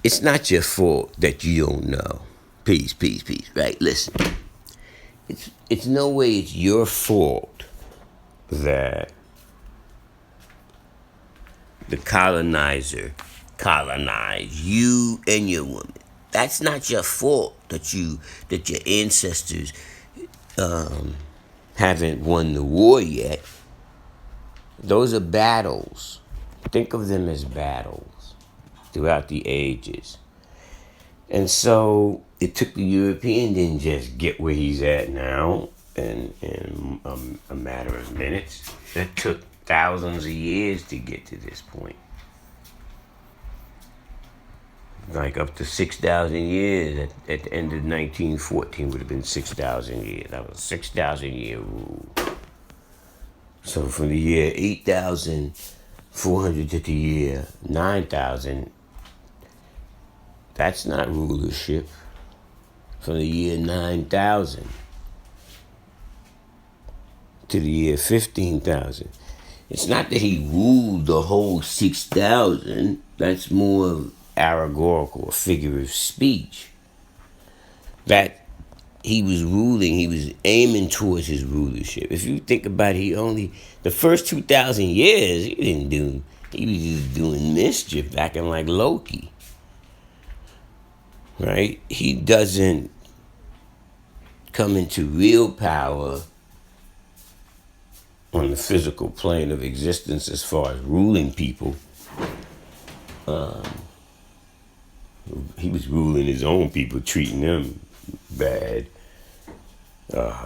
it's not your fault that you don't know. Peace, peace, peace. Right? Listen, it's no way it's your fault that the colonizer colonized you and your woman. That's not your fault that your ancestors haven't won the war yet. Those are battles. Think of them as battles throughout the ages. And so it took the European didn't just get where he's at now in a matter of minutes. It took thousands of years to get to this point. Like up to 6,000 years at the end of 1914 would have been 6,000 years. That was a 6,000 year rule. So from the year 8,400 to the year 9,000, that's not rulership. From the year 9,000 to the year 15,000. It's not that he ruled the whole 6,000. That's more allegorical, a figure of speech. That he was ruling, he was aiming towards his rulership. If you think about it, the first 2,000 years, he was just doing mischief, acting like Loki. Right? He doesn't come into real power on the physical plane of existence as far as ruling people. He was ruling his own people, treating them bad. The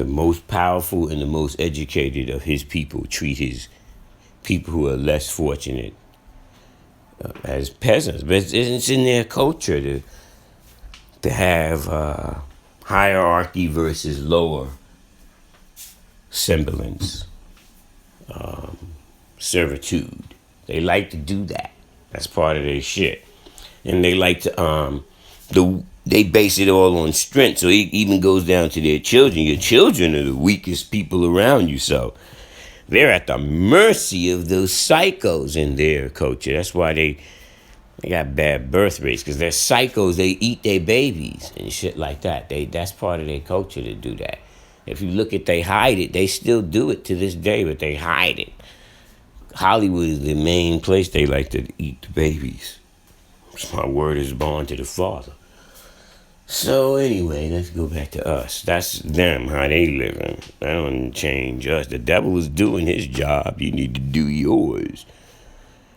most powerful and the most educated of his people treat his people who are less fortunate as peasants. But it's in their culture to have hierarchy versus lower semblance, servitude. They like to do that. That's part of their shit. And they like to, they base it all on strength. So it even goes down to their children. Your children are the weakest people around you. So they're at the mercy of those psychos in their culture. That's why they got bad birth rates, because they're psychos. They eat their babies and shit like that. That's part of their culture to do that. If you look at, they hide it. They still do it to this day, but they hide it. Hollywood is the main place they like to eat the babies. My word is born to the Father. So anyway, let's go back to us. That's them, how they living. That don't change us. The devil is doing his job. You need to do yours.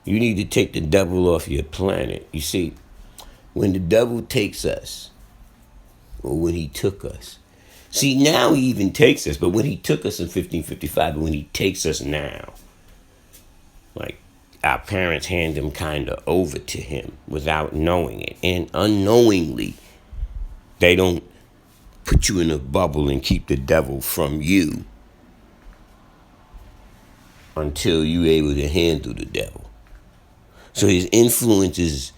You need to take the devil off your planet. You see, when the devil takes us, or when he took us, see, now he even takes us, but when he took us in 1555, but when he takes us now, like, our parents hand them kind of over to him without knowing it. And unknowingly, they don't put you in a bubble and keep the devil from you until you're able to handle the devil. So his influence is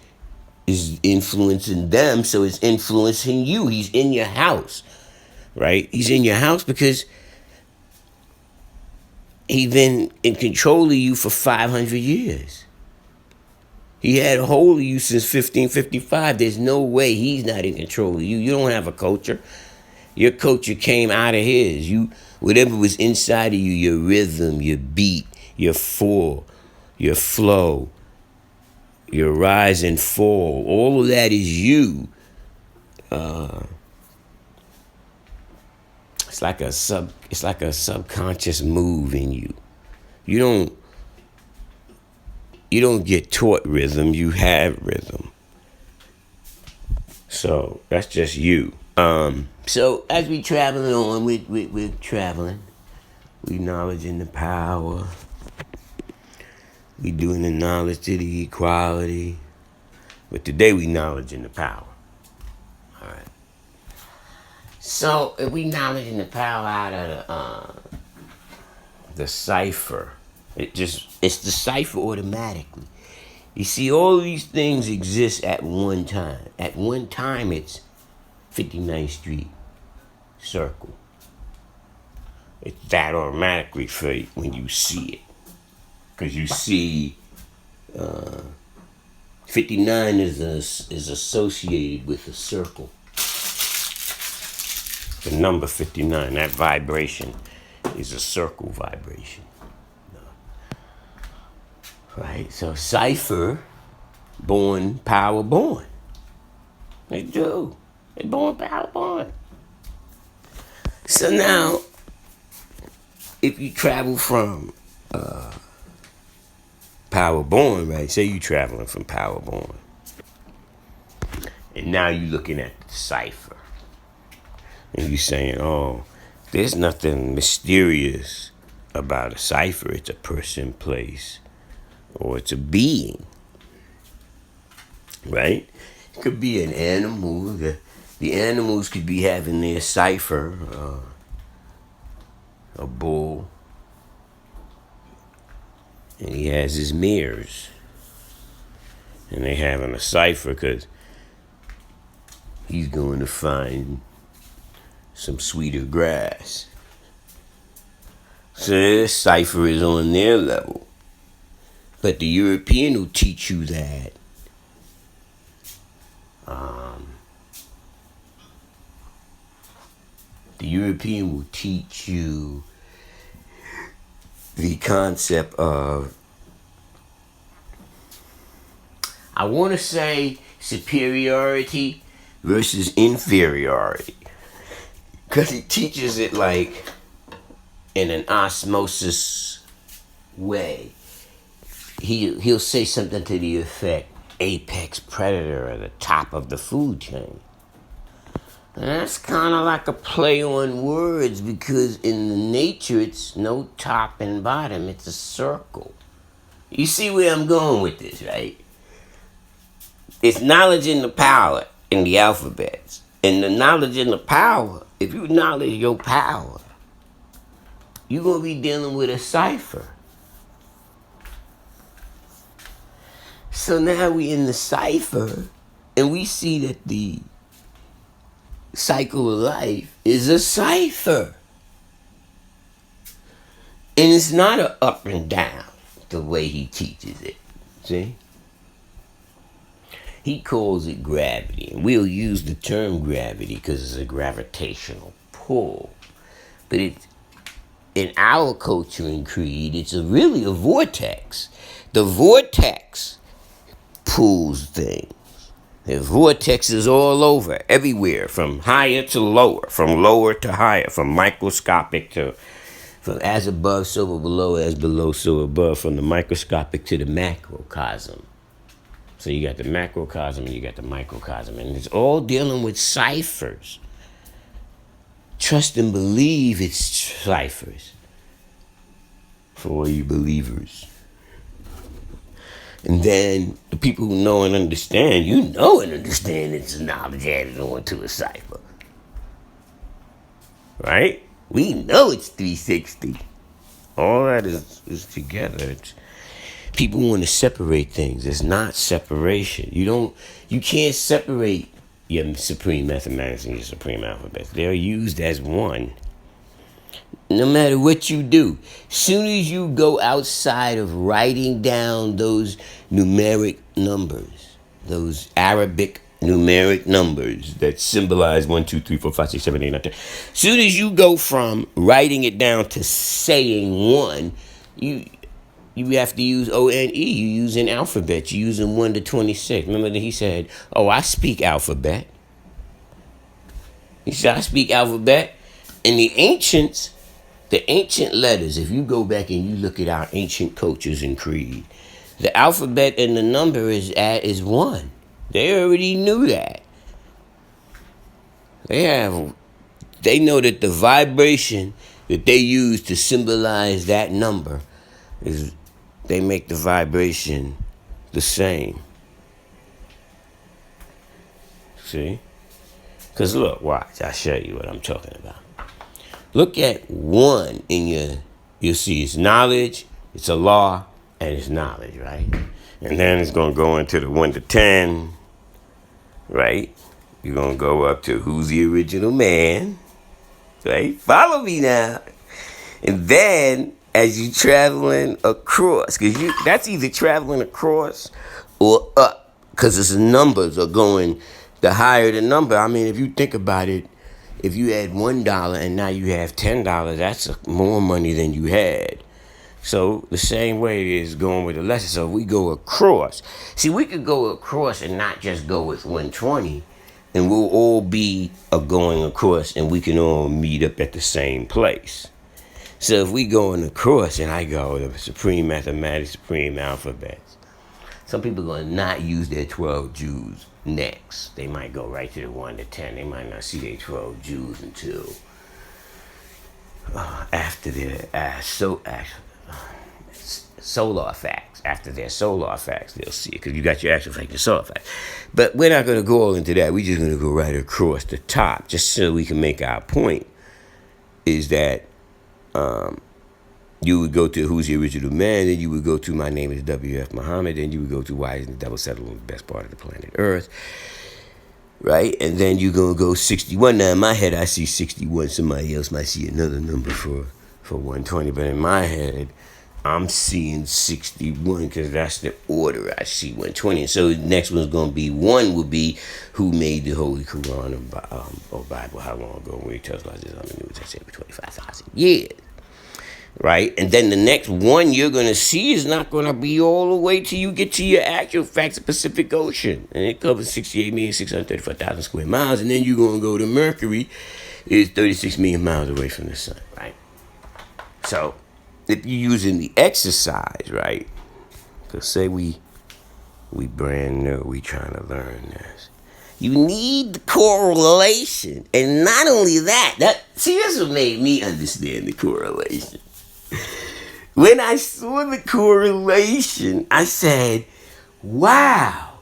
influencing them, so it's influencing you. He's in your house, right? He's in your house because he's been in control of you for 500 years. He had a hold of you since 1555. There's no way he's not in control of you. You don't have a culture. Your culture came out of his. Whatever was inside of you, your rhythm, your beat, your fall, your flow, your rise and fall, all of that is you. It's like a subconscious move in you. You don't get taught rhythm, you have rhythm. So that's just you. So as we traveling on, we're traveling. We acknowledging the power. We doing the knowledge to the equality. But today we acknowledging the power. All right. So if we acknowledging the power out of the cipher, it's the cipher automatically. You see, all of these things exist at one time. At one time, it's 59th Street Circle. It's that automatically for you when you see it. Because you see 59 is associated with a circle. The number 59, that vibration is a circle vibration. Right? So Cipher, born, power born. They do. They born, power born. So now, if you travel from power born, right? Say you traveling from power born. And now you looking at the Cipher. And you saying, oh, there's nothing mysterious about a Cipher. It's a person, place, or it's a being. Right? It could be an animal. The animals could be having their Cipher. A bull. And he has his mirrors. And they having a Cipher because he's going to find some sweeter grass. So their Cipher is on their level. But the European will teach you that the European will teach you the concept of, I want to say, superiority versus inferiority. Because he teaches it like in an osmosis way. He'll say something to the effect, apex predator at the top of the food chain. And that's kind of like a play on words, because in the nature it's no top and bottom, it's a circle. You see where I'm going with this, right? It's knowledge and the power in the alphabets. And the knowledge and the power, if you acknowledge your power, you're going to be dealing with a Cipher. So now we in the Cipher, and we see that the cycle of life is a Cipher. And it's not an up and down the way he teaches it. See? He calls it gravity. And we'll use the term gravity because it's a gravitational pull. But it's, in our culture and creed, it's really a vortex. The vortex pulls things. The vortex is all over, everywhere, from higher to lower, from lower to higher, from microscopic to, from as above, so below, as below, so above, from the microscopic to the macrocosm. So you got the macrocosm and you got the microcosm, and it's all dealing with ciphers. Trust and believe it's ciphers for all you believers. And then the people who know and understand, you know and understand it's knowledge added on to a cipher. Right? We know it's 360. All that is together. People want to separate things. It's not separation. You can't separate your supreme mathematics and your supreme alphabet. They're used as one. No matter what you do, soon as you go outside of writing down those numeric numbers, those Arabic numeric numbers that symbolize 1, 2, 3, 4, 5, 6, 7, 8, 9, 10. Soon as you go from writing it down to saying one, you have to use O-N-E. You using alphabet. You using 1 to 26. Remember that he said, oh, I speak alphabet. He said, I speak alphabet. And the ancient letters, if you go back and you look at our ancient cultures and creed, the alphabet and the number is one. They already knew that. They know that the vibration that they use to symbolize that number is, they make the vibration the same. See? Because look, watch, I'll show you what I'm talking about. Look at one in you'll see it's knowledge, it's a law, and it's knowledge, right? And then it's going to go into the 1 to 10, right? You're going to go up to who's the original man, right? Follow me now. And then as you're traveling across, because that's either traveling across or up because the numbers are going, the higher the number. I mean, if you think about it, if you had $1 and now you have $10, that's more money than you had. So the same way is going with the lesson. So if we go across, see, we could go across and not just go with 120, and we'll all be going across, and we can all meet up at the same place. So if we going across, and I go the supreme mathematics, supreme alphabets, some people are going to not use their 12 Jews next. They might go right to the 1 to 10. They might not see their 12 Jews until after their solar facts. After their solar facts, they'll see it, because you got your actual fact and solar facts. But we're not going to go all into that. We're just going to go right across the top, just so we can make our point, is that you would go to who's the original man, then you would go to my name is W.F. Muhammad, then you would go to why isn't the devil settled on the best part of the planet Earth, right? And then you're going to go 61. Now, in my head, I see 61. Somebody else might see another number for 120, but in my head, I'm seeing 61 because that's the order I see 120. And so the next one's going to be, one will be who made the Holy Quran or Bible, how long ago, when he tells us this on the news, I said for 25,000 years. Right? And then the next one you're going to see is not going to be all the way till you get to your actual facts of Pacific Ocean. And it covers 68,634,000 square miles. And then you're going to go to Mercury, is 36 million miles away from the sun, right? So if you're using the exercise, right? Because say we brand new, we trying to learn this. You need the correlation. And not only that, see, this what made me understand the correlation. When I saw the correlation, I said, wow,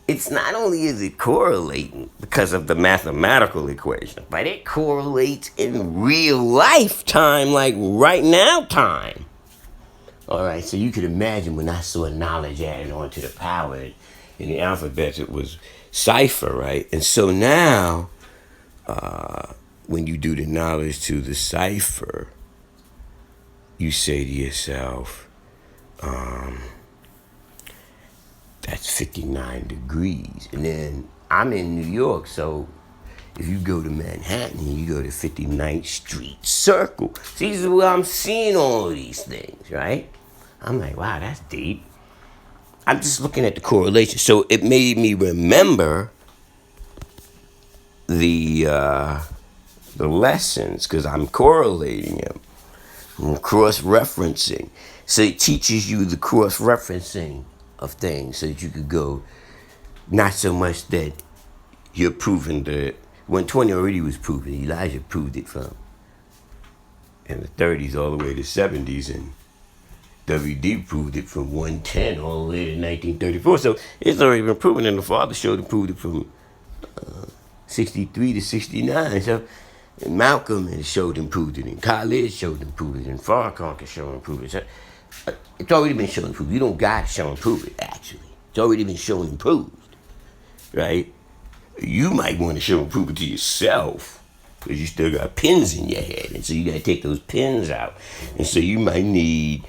it's not only is it correlating because of the mathematical equation, but it correlates in real lifetime, like right now time. All right, so you could imagine when I saw knowledge added on to the power in the alphabet, it was Cipher, right? And so now, when you do the knowledge to the Cipher, you say to yourself, that's 59 degrees. And then I'm in New York, so if you go to Manhattan and you go to 59th Street Circle, see, this is where I'm seeing all of these things, right? I'm like, wow, that's deep. I'm just looking at the correlation. So it made me remember the lessons, because I'm correlating them. Cross-referencing. So it teaches you the cross-referencing of things so that you could go, not so much that you're proving that 120 already was proven. Elijah proved it from in the 30s all the way to 70s, and WD proved it from 110 all the way to 1934. So it's already been proven, and the Father showed and proved it from 63 to 69. So and Malcolm has showed and proved it, and Khalid showed and proved it, and Farrakhan can show and prove it. So, it's already been shown and proved. You don't got to show and prove it, actually. It's already been shown and proved, right? You might want to show and prove it to yourself, because you still got pins in your head, and so you got to take those pins out. And so you might need,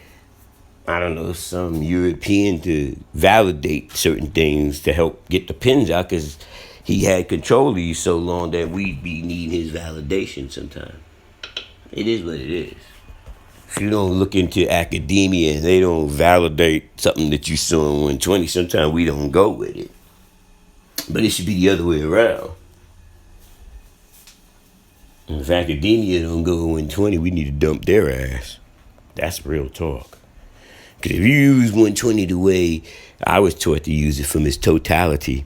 I don't know, some European to validate certain things to help get the pins out, because he had control of you so long that we'd be needing his validation sometime. It is what it is. If you don't look into academia and they don't validate something that you saw in 120, sometimes we don't go with it. But it should be the other way around. And if academia don't go in 120, we need to dump their ass. That's real talk. Because if you use 120 the way I was taught to use it, from its totality,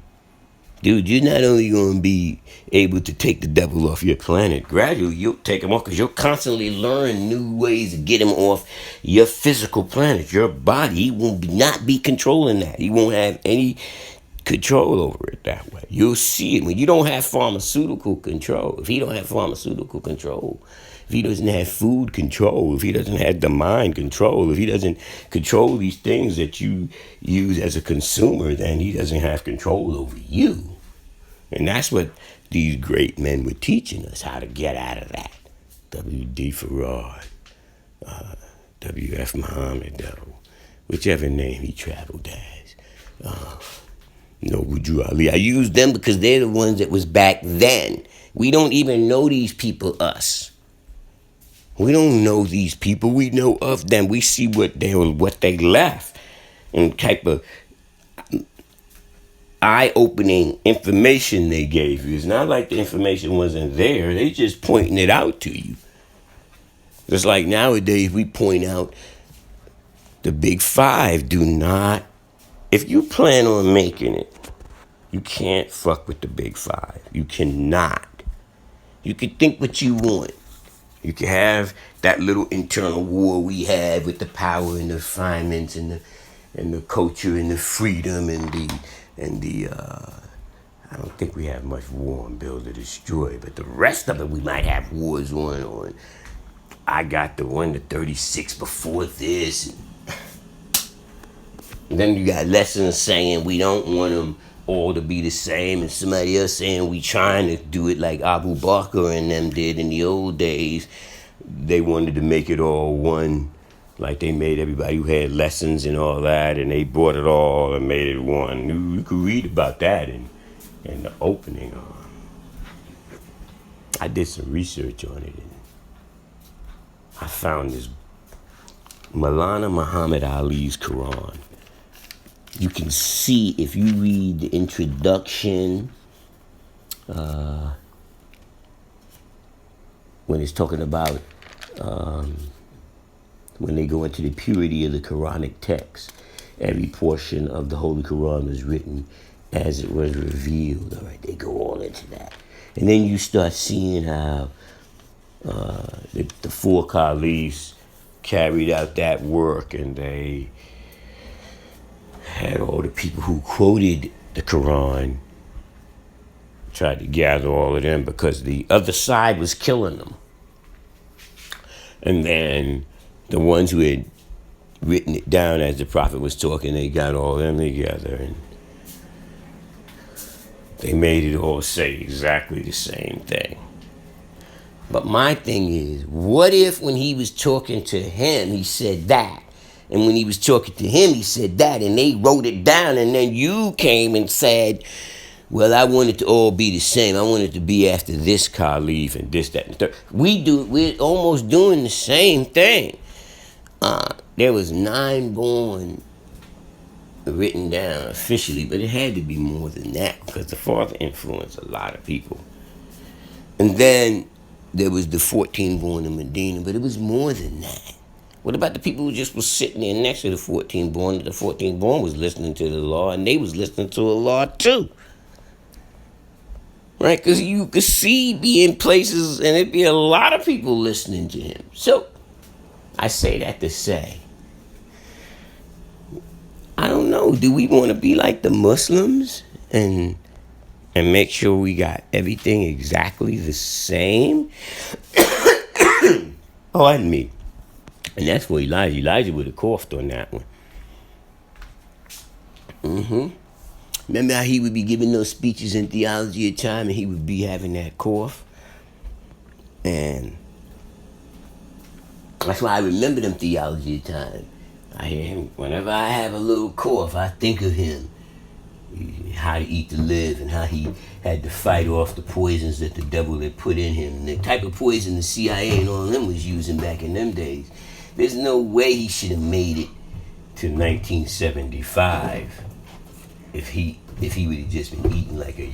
dude, you're not only going to be able to take the devil off your planet, gradually you'll take him off, because you'll constantly learn new ways to get him off your physical planet, your body. He will not be controlling that. He won't have any control over it that way. You'll see it when you don't have pharmaceutical control. If he don't have pharmaceutical control, if he doesn't have food control, if he doesn't have the mind control, if he doesn't control these things that you use as a consumer, then he doesn't have control over you. And that's what these great men were teaching us, how to get out of that. W.D. Farad, W.F. Muhammad, whichever name he traveled as. Wujud Ali. I use them because they're the ones that was back then. We don't even know these people, us. We don't know these people. We know of them. We see what they left. And type of eye-opening information they gave you. It's not like the information wasn't there. They just pointing it out to you. Just like nowadays we point out the big five. Do not, if you plan on making it, you can't fuck with the big five. You cannot. You can think what you want. You can have that little internal war we have with the power and the refinements and the culture and the freedom and the I don't think we have much war on Build to Destroy, but the rest of it we might have wars on. I got the 1 to 36 before this. And then you got lessons saying we don't want them all to be the same, and somebody else saying we trying to do it like Abu Bakr and them did in the old days. They wanted to make it all one, like they made everybody who had lessons and all that, and they brought it all and made it one. You could read about that in the opening. I did some research on it, and I found this Maulana Muhammad Ali's Quran. You can see if you read the introduction, when it's talking about when they go into the purity of the Quranic text, every portion of the Holy Quran was written as it was revealed. All right, they go all into that. And then you start seeing how the four caliphs carried out that work, and they had all the people who quoted the Quran, tried to gather all of them because the other side was killing them. And then the ones who had written it down as the prophet was talking, they got all of them together and they made it all say exactly the same thing. But my thing is, what if when he was talking to him, he said that? And when he was talking to him, he said that, and they wrote it down, and then you came and said, well, I want it to all be the same. I want it to be after this caliph and this, that, and the third. We're almost doing the same thing. There was 9 born written down officially, but it had to be more than that because the father influenced a lot of people. And then there was the 14 born in Medina, but it was more than that. What about the people who just was sitting there next to the 14 born? The 14 born was listening to the law, and they was listening to the law too. Right? Because you could see be in places, and it'd be a lot of people listening to him. So, I say that to say, I don't know, do we want to be like the Muslims and make sure we got everything exactly the same? Pardon me. And that's for Elijah. Elijah would have coughed on that one. Remember how he would be giving those speeches in theology at time and he would be having that cough? And that's why I remember them theology at time. I hear him, whenever I have a little cough, I think of him. How to eat to live and how he had to fight off the poisons that the devil had put in him. And the type of poison the CIA and all of them was using back in them days. There's no way he should have made it to 1975 if he would have just been eating like an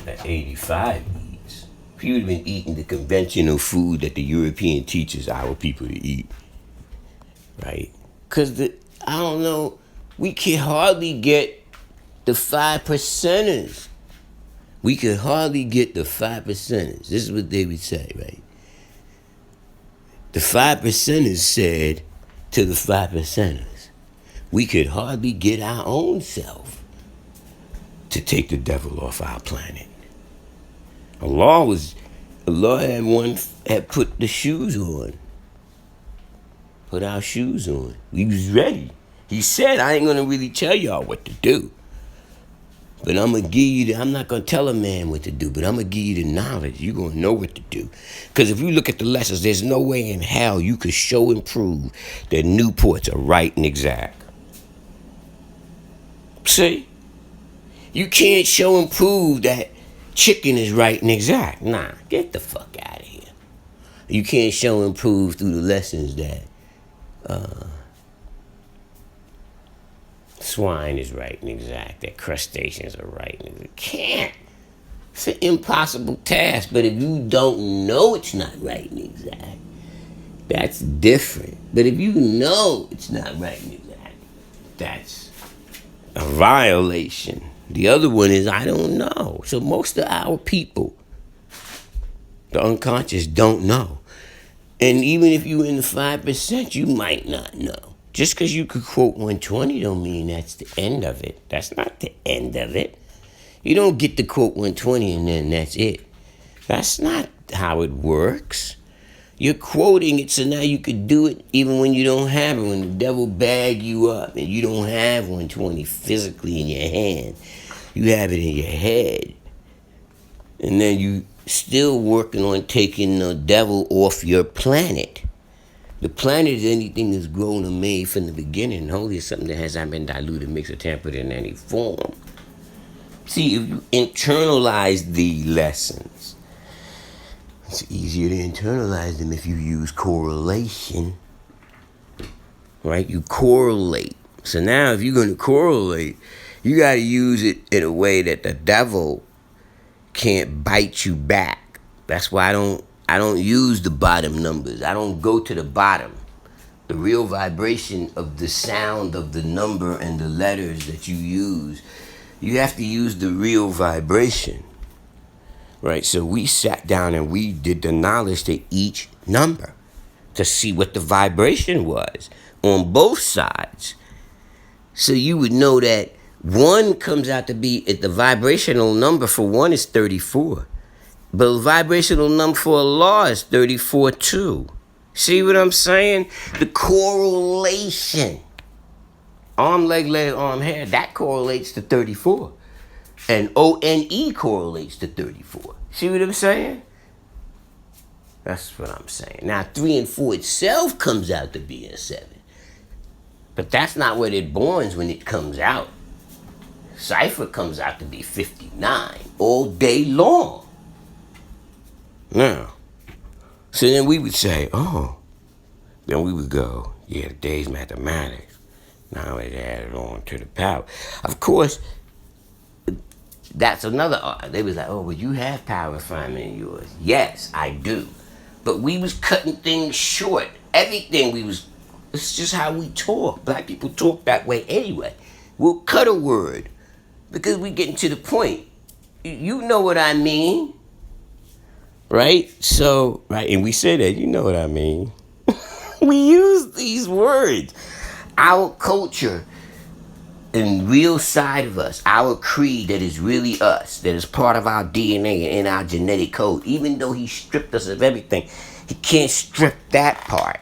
85 eats. If he would have been eating the conventional food that the European teaches our people to eat. Right? Because I don't know, we can hardly get the 5%ers. We could hardly get the 5%ers. This is what they would say, right? The 5%ers said to the 5%ers, we could hardly get our own self to take the devil off our planet. Allah had put the shoes on. Put our shoes on. We was ready. He said, I ain't gonna really tell y'all what to do. But I'm not going to tell a man what to do, but I'm going to give you the knowledge. You're going to know what to do. Because if you look at the lessons, there's no way in hell you could show and prove that Newports are right and exact. See? You can't show and prove that chicken is right and exact. Nah, get the fuck out of here. You can't show and prove through the lessons that swine is right and exact, that crustaceans are right and exact. Can't. It's an impossible task. But if you don't know it's not right and exact, that's different. But if you know it's not right and exact, that's a violation. The other one is I don't know. So most of our people, the unconscious, don't know. And even if you're in the 5%, you might not know. Just because you could quote 120 don't mean that's the end of it. That's not the end of it. You don't get to quote 120 and then that's it. That's not how it works. You're quoting it so now you could do it even when you don't have it. When the devil bag you up and you don't have 120 physically in your hand, you have it in your head. And then you still working on taking the devil off your planet. The planet is anything that's grown or made from the beginning. Holy is something that has not been diluted, mixed, or tampered in any form. See, if you internalize the lessons, it's easier to internalize them if you use correlation. Right? You correlate. So now if you're going to correlate, you got to use it in a way that the devil can't bite you back. That's why I don't use the bottom numbers. I don't go to the bottom. The real vibration of the sound of the number and the letters that you use, you have to use the real vibration. Right? So we sat down and we did the knowledge to each number to see what the vibration was on both sides. So you would know that 1 comes out to be, the vibrational number for 1 is 34. But the vibrational number for Allah is 34 too. See what I'm saying? The correlation. Arm, leg, arm, hair, that correlates to 34. And ONE correlates to 34. See what I'm saying? That's what I'm saying. Now 3 and 4 itself comes out to be a 7. But that's not what it borns when it comes out. Cipher comes out to be 59 all day long. Now, so then we would say, then we would go, yeah, the day's mathematics. Now it added on to the power. Of course, that's another art. They was like, well, you have power refinement in yours. Yes, I do. But we was cutting things short. Everything it's just how we talk. Black people talk that way anyway. We'll cut a word because we getting to the point. You know what I mean. Right? So, right, and we say that, you know what I mean. We use these words. Our culture and real side of us, our creed that is really us, that is part of our DNA and in our genetic code, even though he stripped us of everything, he can't strip that part.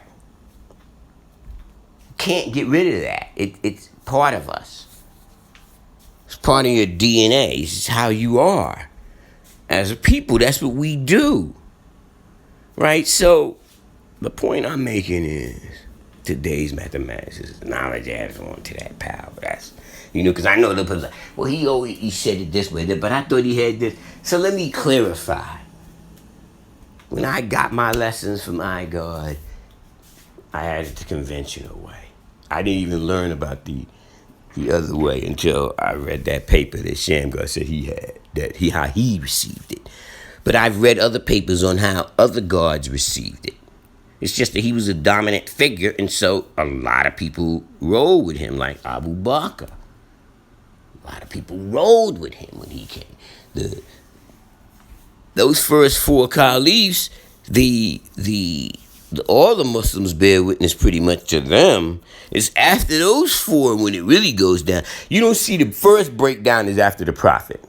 Can't get rid of that. It's part of us. It's part of your DNA. It's how you are. As a people, that's what we do. Right? So, the point I'm making is, today's mathematics is knowledge adds on to that power. That's, because I know the person like, well, he said it this way, but I thought he had this. So let me clarify. When I got my lessons from iGod, I had it the conventional way. I didn't even learn about the other way until I read that paper that Shamgar said he had, how he received it. But I've read other papers on how other gods received it. It's just that he was a dominant figure, and so a lot of people rolled with him, like Abu Bakr. A lot of people rolled with him when he came. Those first 4 caliphs, all the Muslims bear witness pretty much to them. It's after those 4 when it really goes down. You don't see the first breakdown is after the Prophet.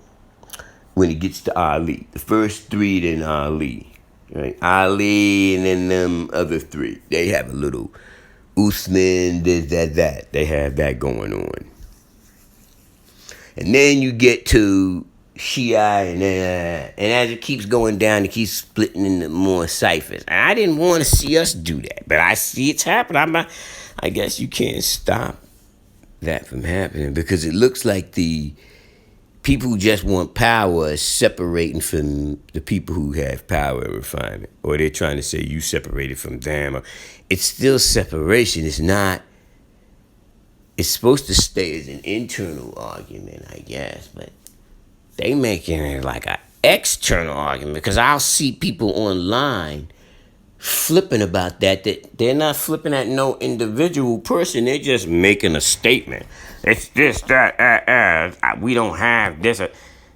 When it gets to Ali. The first 3 then Ali. Right? Ali and then them other 3. They have a little Uthman, that. They have that going on. And then you get to Shia, and as it keeps going down, it keeps splitting into more ciphers. And I didn't want to see us do that, but I see it's happening. I guess you can't stop that from happening because it looks like the people who just want power are separating from the people who have power and refinement. Or they're trying to say you separated from them. It's still separation. It's not. It's supposed to stay as an internal argument, I guess. But they making it like an external argument. Because I'll see people online flipping about that they're not flipping at no individual person. They're just making a statement. It's this, that, we don't have this.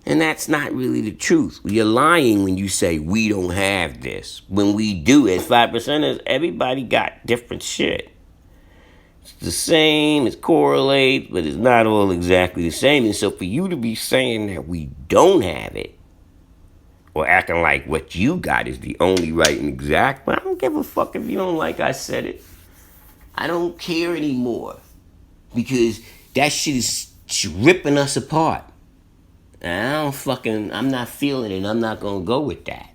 And that's not really the truth. You're lying when you say we don't have this. When we do, as 5%ers, everybody got different shit. It's the same, it correlates, but it's not all exactly the same. And so for you to be saying that we don't have it, or acting like what you got is the only right and exact, but I don't give a fuck if you don't like I said it. I don't care anymore. Because that shit is ripping us apart. And I'm not feeling it, and I'm not gonna go with that.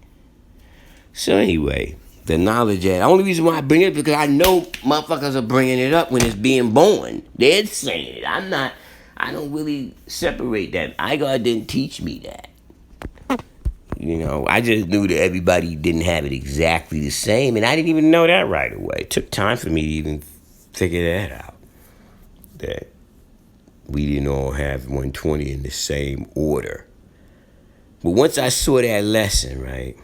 So anyway, the knowledge that, the only reason why I bring it is because I know motherfuckers are bringing it up when it's being born. They're saying it. I don't really separate that. God didn't teach me that. I just knew that everybody didn't have it exactly the same, and I didn't even know that right away. It took time for me to even figure that out. That we didn't all have 120 in the same order. But once I saw that lesson, right,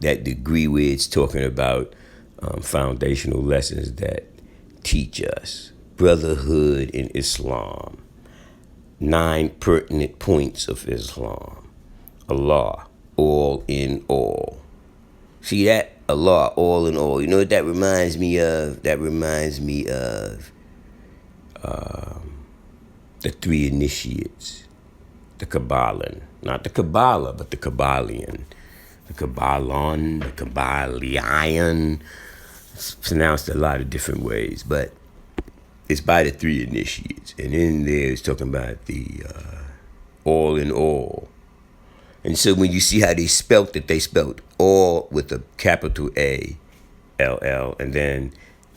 that degree where it's talking about foundational lessons that teach us, brotherhood in Islam, 9 pertinent points of Islam, Allah, all in all. See that? Allah, all in all. You know what that reminds me of? That reminds me of the 3 initiates. The Kabbalan. Not the Kabbalah, but the Kabbalion. The Kabbalon, the Kabbalion. It's pronounced a lot of different ways, but it's by the 3 initiates. And in there it's talking about the all in all. And so when you see how they spelt it, they spelt all with a capital A, L-L, and then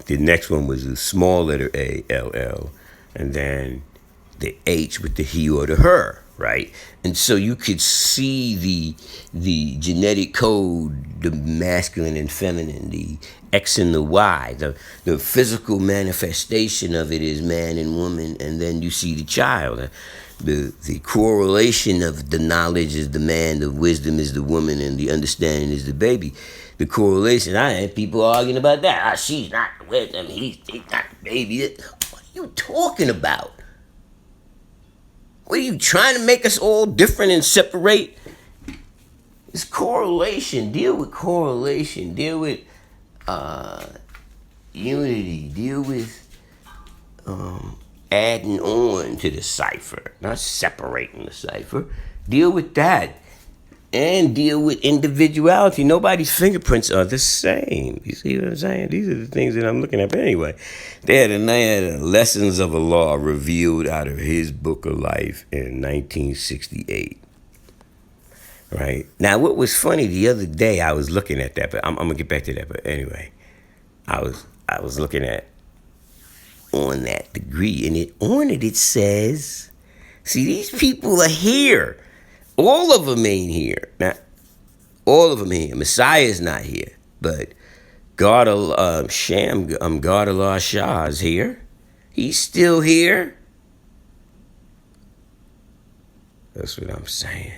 the next one was a small letter A, L-L, and then the H with the he or the her, right? And so you could see the genetic code, the masculine and feminine, the X and the Y, the physical manifestation of it is man and woman, and then you see the child. The correlation of the knowledge is the man, the wisdom is the woman, and the understanding is the baby. The correlation, I had people arguing about that. She's not the wisdom, he's not the baby. What are you talking about? What are you trying to make us all different and separate? It's correlation. Deal with correlation. Deal with unity. Deal with adding on to the cipher, not separating the cipher. Deal with that. And deal with individuality. Nobody's fingerprints are the same. You see what I'm saying? These are the things that I'm looking at. But anyway, they had Lessons of Allah revealed out of his book of life in 1968. Right? Now, what was funny the other day, I was looking at that, but I'm going to get back to that. But anyway, I was looking at on that degree, and it says, see, these people are here. All of them ain't here. Now, all of them here. Messiah's not here, but God Allah Shah is here. He's still here. That's what I'm saying.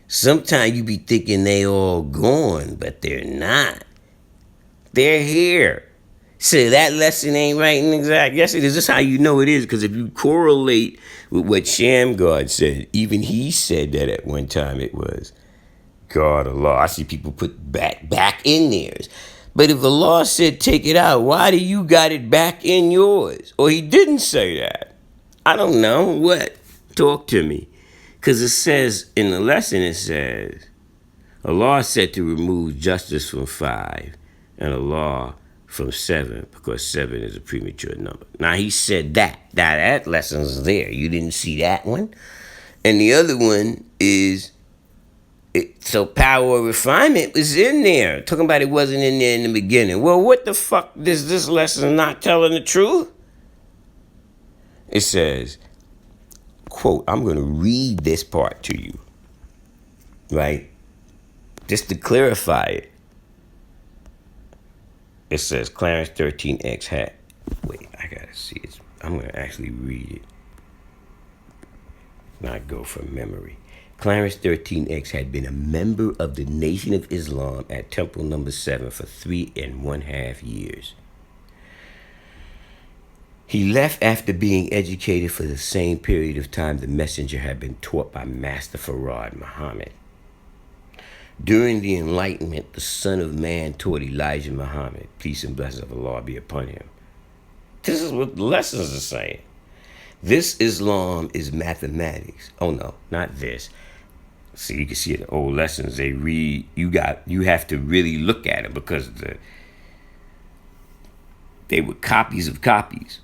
Sometimes you be thinking they all gone, but they're not. They're here. So that lesson ain't right and exact. Yes, it is. This is how you know it is, because if you correlate with what Shamgar said, even he said that at one time it was God Allah. I see people put back in theirs. But if Allah said take it out, why do you got it back in yours? Or he didn't say that. I don't know. What? Talk to me. Because it says, in the lesson it says, Allah said to remove justice from 5, and Allah from 7, because 7 is a premature number. Now, he said that. Now, that lesson's there. You didn't see that one? And the other one is, so power of refinement was in there. Talking about it wasn't in there in the beginning. Well, what the fuck is this lesson not telling the truth? It says, quote. I'm going to read this part to you, right? Just to clarify it. It says Clarence 13X had. Wait, I gotta see it. I'm gonna actually read it, not go from memory. Clarence 13X had been a member of the Nation of Islam at Temple Number 7 for 3.5 years. He left after being educated for the same period of time the messenger had been taught by Master Farad Muhammad. During the Enlightenment, the Son of Man taught Elijah Muhammad, peace and blessings of Allah be upon him. This is what the lessons are saying. This Islam is mathematics. Oh no, not this. See, you can see in the old lessons they read. You have to really look at them because they were copies of copies.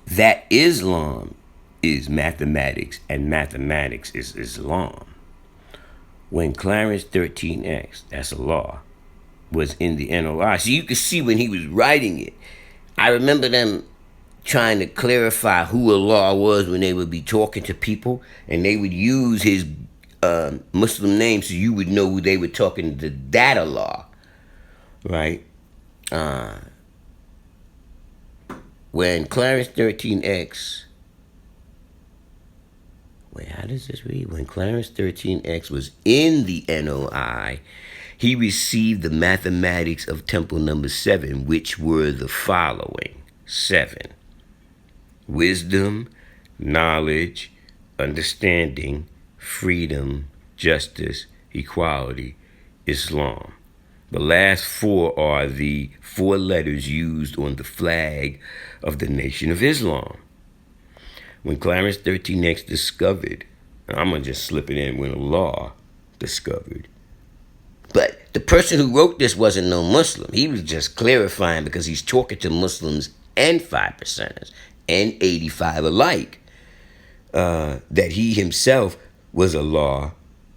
That Islam is mathematics, and mathematics is Islam. When Clarence 13X, that's a law, was in the NOI. So you can see when he was writing it, I remember them trying to clarify who Allah was when they would be talking to people, and they would use his Muslim name so you would know who they were talking to, that Allah, right? When Clarence 13X, wait, how does this read? When Clarence 13X was in the NOI, he received the mathematics of Temple Number 7, which were the following. 7. Wisdom, knowledge, understanding, freedom, justice, equality, Islam. The last 4 are the 4 letters used on the flag of the Nation of Islam. When Clarence 13X discovered, and I'm going to just slip it in, when Allah discovered. But the person who wrote this wasn't no Muslim. He was just clarifying because he's talking to Muslims and 5%ers and 85 alike. That he himself was Allah.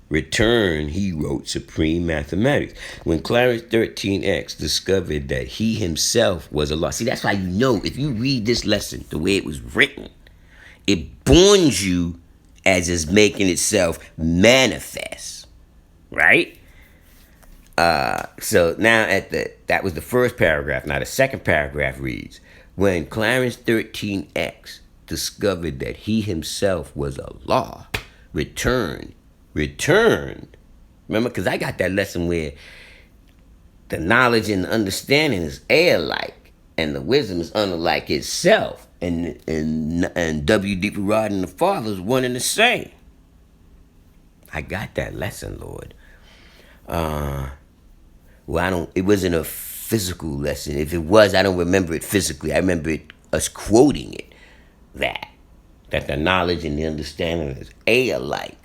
Return, he wrote supreme mathematics. When Clarence 13X discovered that he himself was Allah. See, that's why you know, if you read this lesson the way it was written, it borns you as it's making itself manifest, right? So now that was the first paragraph. Now the second paragraph reads, when Clarence 13X discovered that he himself was Allah, returned. Remember, because I got that lesson where the knowledge and the understanding is air-like, and the wisdom is unlike itself. And W.D. Farad and the Father is one and the same. I got that lesson, Lord. It wasn't a physical lesson. If it was, I don't remember it physically. I remember us quoting it. That the knowledge and the understanding is alike.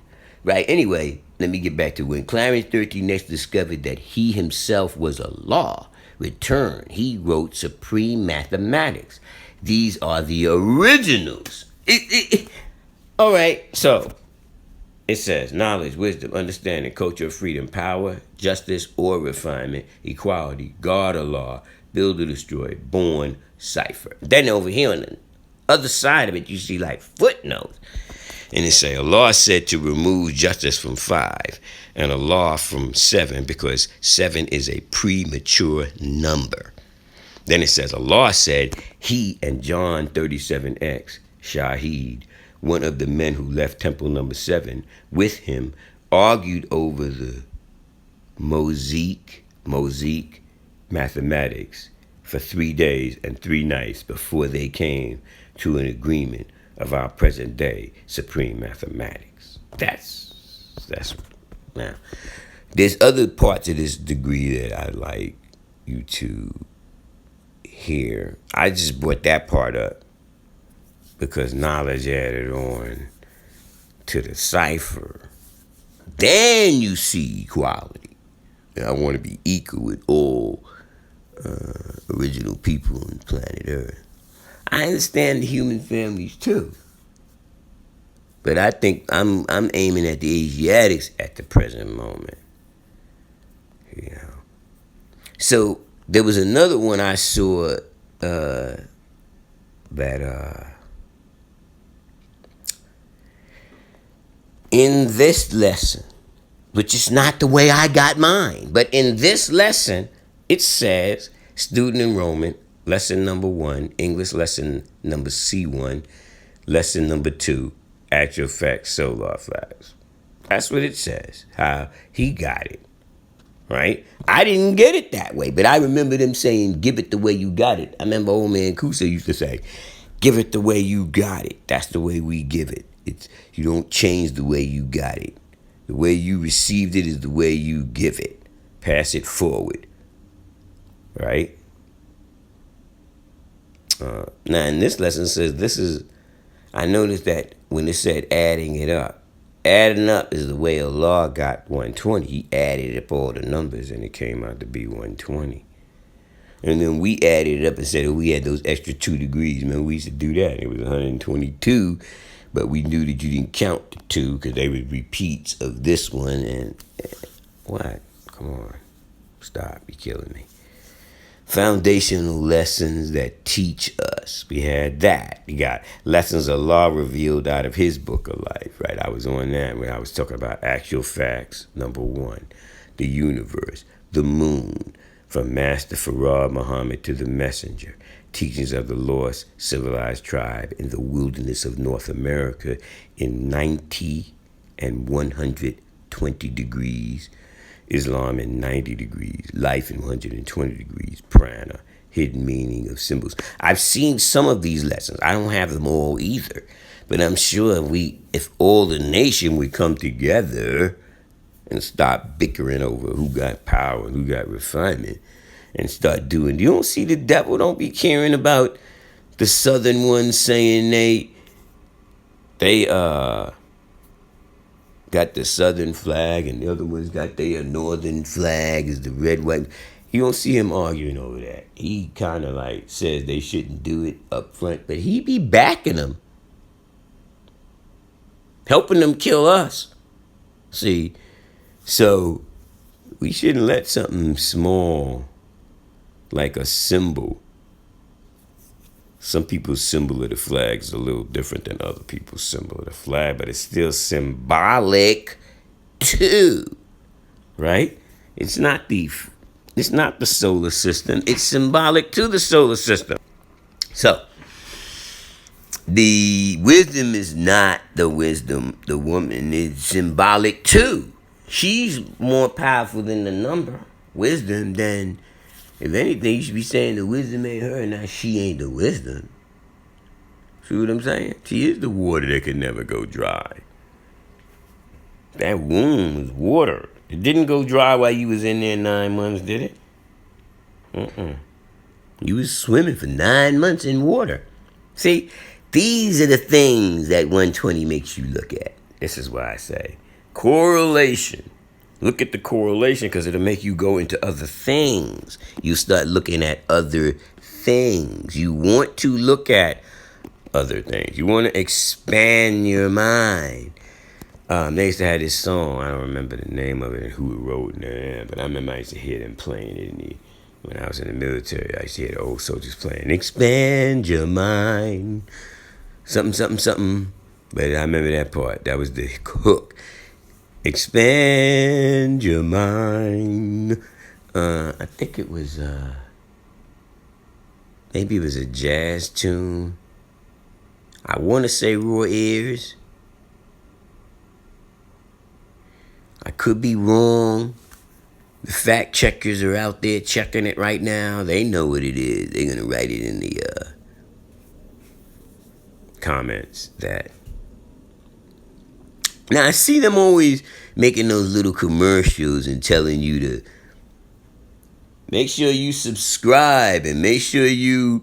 Right? Anyway, let me get back to when Clarence 13X discovered that he himself was Allah. Returned, he wrote supreme mathematics. These are the originals. All right, so it says knowledge, wisdom, understanding, culture of freedom, power, justice, or refinement, equality, God, Allah, build or destroy, born, Cipher. Then over here on the other side of it, you see like footnotes. And it say, Allah said to remove justice from 5 and Allah from 7 because 7 is a premature number. Then it says, Allah said, he and John 37X, Shahid, one of the men who left Temple Number 7 with him, argued over the Mosaic mathematics for 3 days and 3 nights before they came to an agreement of our present day supreme mathematics. That's now. There's other parts of this degree that I'd like you to hear. I just brought that part up because knowledge added on to the cipher. Then you see equality. And I want to be equal with all original people on planet Earth. I understand the human families too. But I think I'm aiming at the Asiatics at the present moment. You know. So there was another one I saw that In this lesson, which is not the way I got mine, but in this lesson, it says student enrollment, lesson number 1, English lesson number C1, lesson number 2, actual facts, solar flags. That's what it says, how he got it, right? I didn't get it that way, but I remember them saying, give it the way you got it. I remember old man Kusa used to say, give it the way you got it. That's the way we give it. You don't change the way you got it. The way you received it is the way you give it. Pass it forward, right? Now, in this lesson, it says I noticed that when it said adding it up, adding up is the way Allah got 120. He added up all the numbers and it came out to be 120. And then we added it up and said, oh, we had those extra 2 degrees. Man, we used to do that. It was 122, but we knew that you didn't count the 2 because they were repeats of this one. And what? Come on. Stop. You're killing me. Foundational lessons that teach us. We had that. We got lessons Allah revealed out of his book of life, right? I was on that when I was talking about actual facts, number 1. The universe, the moon, from Master Farad Muhammad to the messenger. Teachings of the lost civilized tribe in the wilderness of North America in 90 and 120 degrees. Islam in 90 degrees, life in 120 degrees, prana, hidden meaning of symbols. I've seen some of these lessons. I don't have them all either. But I'm sure if all the nation would come together and stop bickering over who got power and who got refinement and start doing, you don't see the devil don't be caring about the southern ones saying they got the southern flag and the other ones got their northern flag is the red, white. You don't see him arguing over that. He kind of like says they shouldn't do it up front, but he be backing them, helping them kill us. See, so we shouldn't let something small like a symbol. Some people's symbol of the flag is a little different than other people's symbol of the flag, but it's still symbolic too, right? It's not the solar system. It's symbolic to the solar system. So, the wisdom is not the wisdom. The woman is symbolic too. She's more powerful than the number. Wisdom than... If anything, you should be saying the wisdom ain't her, not she ain't the wisdom. See what I'm saying? She is the water that can never go dry. That womb is water. It didn't go dry while you was in there 9 months, did it? You was swimming for 9 months in water. See, these are the things that 120 makes you look at. This is why I say correlation. Look at the correlation because it'll make you go into other things. You start looking at other things. You want to look at other things. You want to expand your mind. They used to have this song. I don't remember the name of it and who it wrote it, but I remember I used to hear them playing it when I was in the military. I used to hear the old soldiers playing, expand your mind. Something, something, something. But I remember that part. That was the hook. Expand your mind. I think it was, maybe it was a jazz tune. I want to say Raw Ears. I could be wrong. The fact checkers are out there checking it right now. They know what it is. They're going to write it in the comments that... Now, I see them always making those little commercials and telling you to make sure you subscribe and make sure you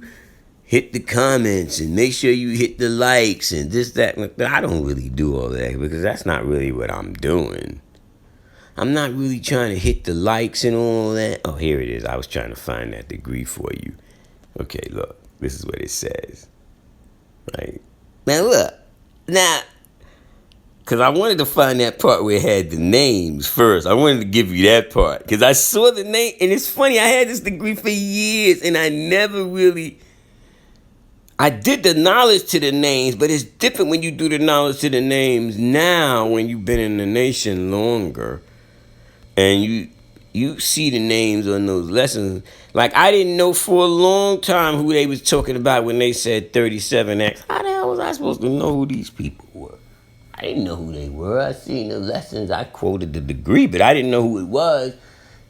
hit the comments and make sure you hit the likes and this, that. I don't really do all that because that's not really what I'm doing. I'm not really trying to hit the likes and all that. Oh, here it is. I was trying to find that degree for you. Okay, look. This is what it says. Right? Now, look. Now... Because I wanted to find that part where it had the names first. I wanted to give you that part. Because I saw the name. And it's funny. I had this degree for years. And I never really... I did the knowledge to the names, but it's different when you do the knowledge to the names now when you've been in the nation longer and you see the names on those lessons. Like, I didn't know for a long time who they was talking about when they said 37X. How the hell was I supposed to know who these people were? I didn't know who they were. I seen the lessons. I quoted the degree, but I didn't know who it was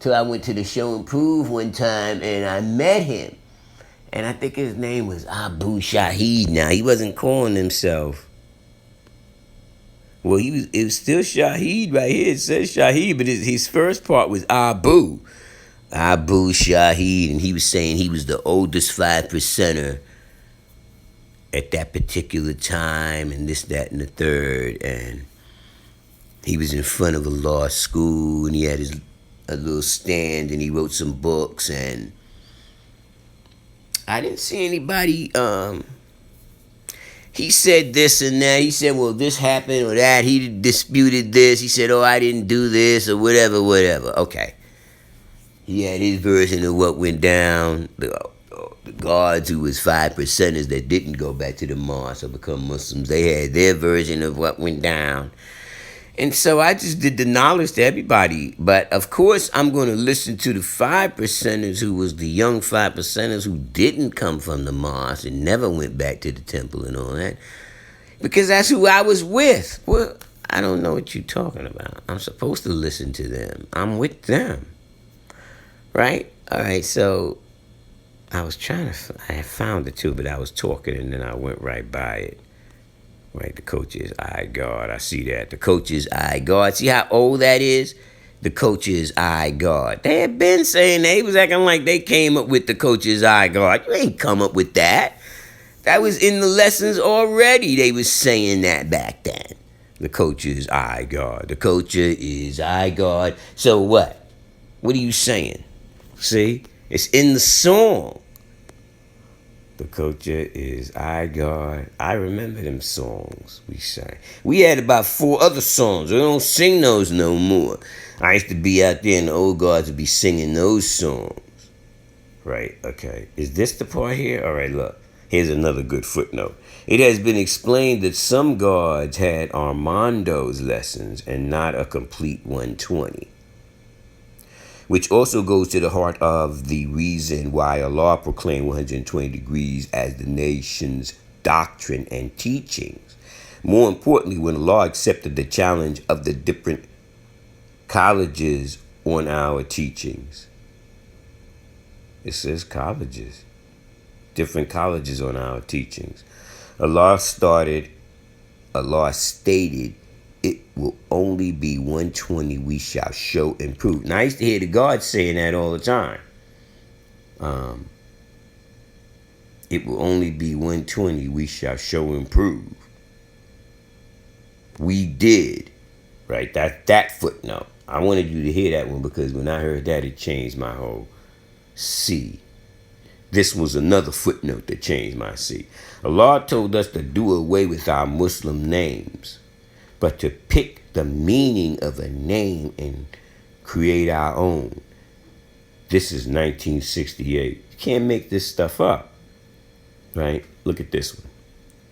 till I went to the show and prove one time and I met him. And I think his name was Abu Shahid now. He wasn't calling himself. Well, it was still Shahid right here. It says Shahid, but his first part was Abu Shahid. And he was saying he was the oldest 5%er at that particular time and this, that, and the third. And he was in front of a law school and he had a little stand and he wrote some books and I didn't see anybody, he said this and that. He said, well, this happened or that. He disputed this. He said, oh, I didn't do this or whatever. Okay. He had his version of what went down. The guards who was 5%ers that didn't go back to the mosque or become Muslims, they had their version of what went down. And so I just did the knowledge to everybody. But of course, I'm going to listen to the 5%ers who was the young 5%ers who didn't come from the mosque and never went back to the temple and all that. Because that's who I was with. Well, I don't know what you're talking about. I'm supposed to listen to them. I'm with them. Right? All right, so I was I found it too, but I was talking and then I went right by it. Right, the coach's eye guard. I see that. The coach's eye guard. See how old that is? The coach's eye guard. They had been saying they was acting like they came up with the coach's eye guard. You ain't come up with that. That was in the lessons already. They was saying that back then. The coach's eye guard. The coach is eye guard. So what? What are you saying? See? It's in the song. The culture is I God. I remember them songs we sang. We had about 4 other songs. We don't sing those no more. I used to be out there and the old guards would be singing those songs. Right, okay. Is this the part here? All right, look. Here's another good footnote. It has been explained that some guards had Armando's lessons and not a complete 120. Which also goes to the heart of the reason why Allah proclaimed 120 degrees as the nation's doctrine and teachings. More importantly, when Allah accepted the challenge of the different colleges on our teachings. It says colleges. Different colleges on our teachings. Allah stated, it will only be 120 we shall show and prove. Now, I used to hear the guards saying that all the time. It will only be 120 we shall show and prove. We did. Right? That footnote. I wanted you to hear that one because when I heard that, it changed my whole see. This was another footnote that changed my see. Allah told us to do away with our Muslim names, but to pick the meaning of a name and create our own. This is 1968. You can't make this stuff up, right? Look at this one.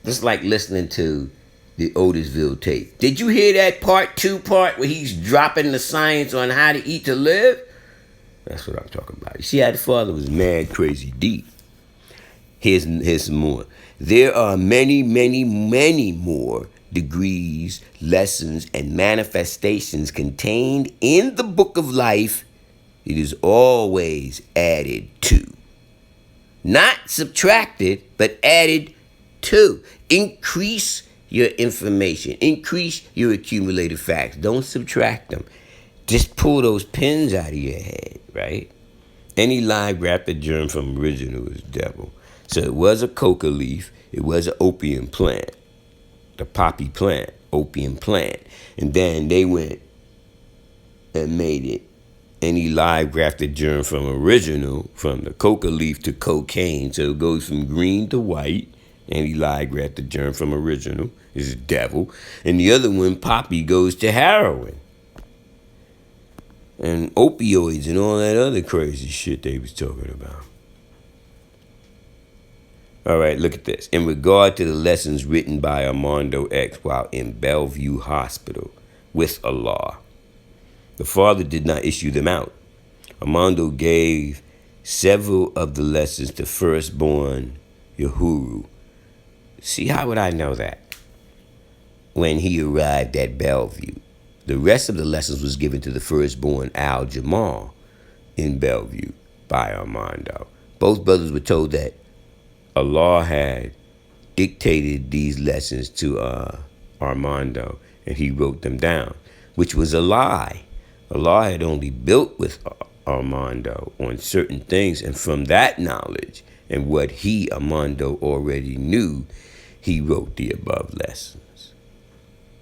This is like listening to the Otisville tape. Did you hear that part 2 part where he's dropping the science on how to eat to live? That's what I'm talking about. You see how the father was mad, crazy deep. Here's some more. There are many, many, many more degrees, lessons, and manifestations contained in the book of life. It is always added to. Not subtracted, but added to. Increase your information. Increase your accumulated facts. Don't subtract them. Just pull those pins out of your head, right? Any lie wrapped the germ from original is devil. So it was a coca leaf. It was an opium plant. The poppy plant, opium plant. And then they went and made it. Any lie grafted germ from original, from the coca leaf to cocaine. So it goes from green to white. Any lie grafted germ from original is devil. And the other one, poppy, goes to heroin. And opioids and all that other crazy shit they was talking about. All right, look at this. In regard to the lessons written by Armando X while in Bellevue Hospital with Allah, the father did not issue them out. Armando gave several of the lessons to firstborn Uhuru. See, how would I know that? When he arrived at Bellevue. The rest of the lessons was given to the firstborn Al Jamal in Bellevue by Armando. Both brothers were told that Allah had dictated these lessons to Armando, and he wrote them down, which was a lie. Allah had only built with Armando on certain things, and from that knowledge and what he, Armando, already knew, he wrote the above lessons.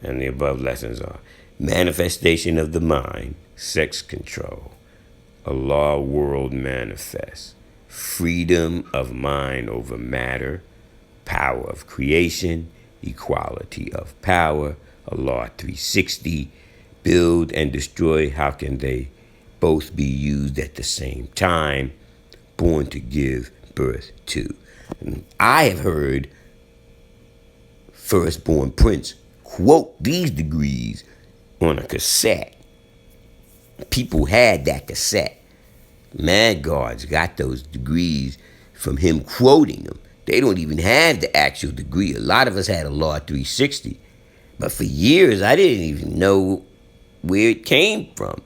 And the above lessons are manifestation of the mind, sex control, Allah world manifest, freedom of mind over matter, power of creation, equality of power, Allah 360, build and destroy, how can they both be used at the same time, born to give birth to. And I have heard firstborn Prince quote these degrees on a cassette. People had that cassette. Mad guards got those degrees from him quoting them. They don't even have the actual degree. A lot of us had a Law 360. But for years, I didn't even know where it came from.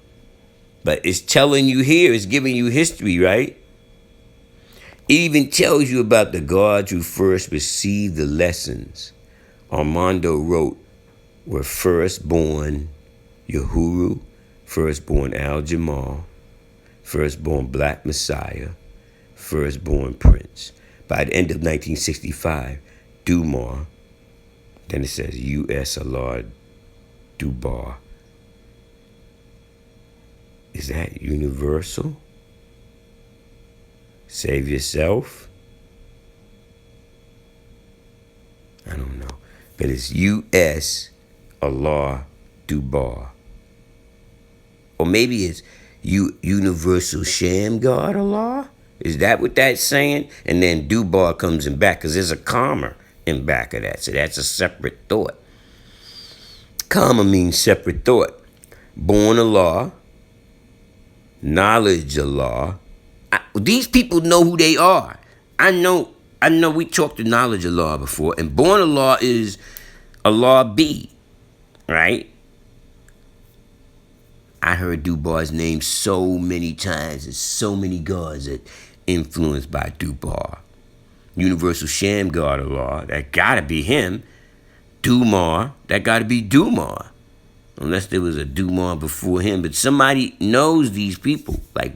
But it's telling you here, it's giving you history, right? It even tells you about the guards who first received the lessons. Armando wrote were firstborn Uhuru, firstborn Al Jamal, firstborn Black Messiah, firstborn Prince. By the end of 1965, Dumar, then it says U.S. Allah Dubar. Is that universal? Save yourself? I don't know. But it's U.S. Allah Dubar. Or maybe it's Universal Sham God Allah? Is that what that's saying? And then Dubar comes in back, because there's a comma in back of that. So that's a separate thought. Comma means separate thought. Born Allah, knowledge Allah. These people know who they are. I know we talked to knowledge Allah before, and born Allah is Allah B, right? I heard Dubar's name so many times. There's so many gods that influenced by Dubar. Universal Sham God Allah, that gotta be him. Dumar, that gotta be Dumar. Unless there was a Dumar before him. But somebody knows these people. Like,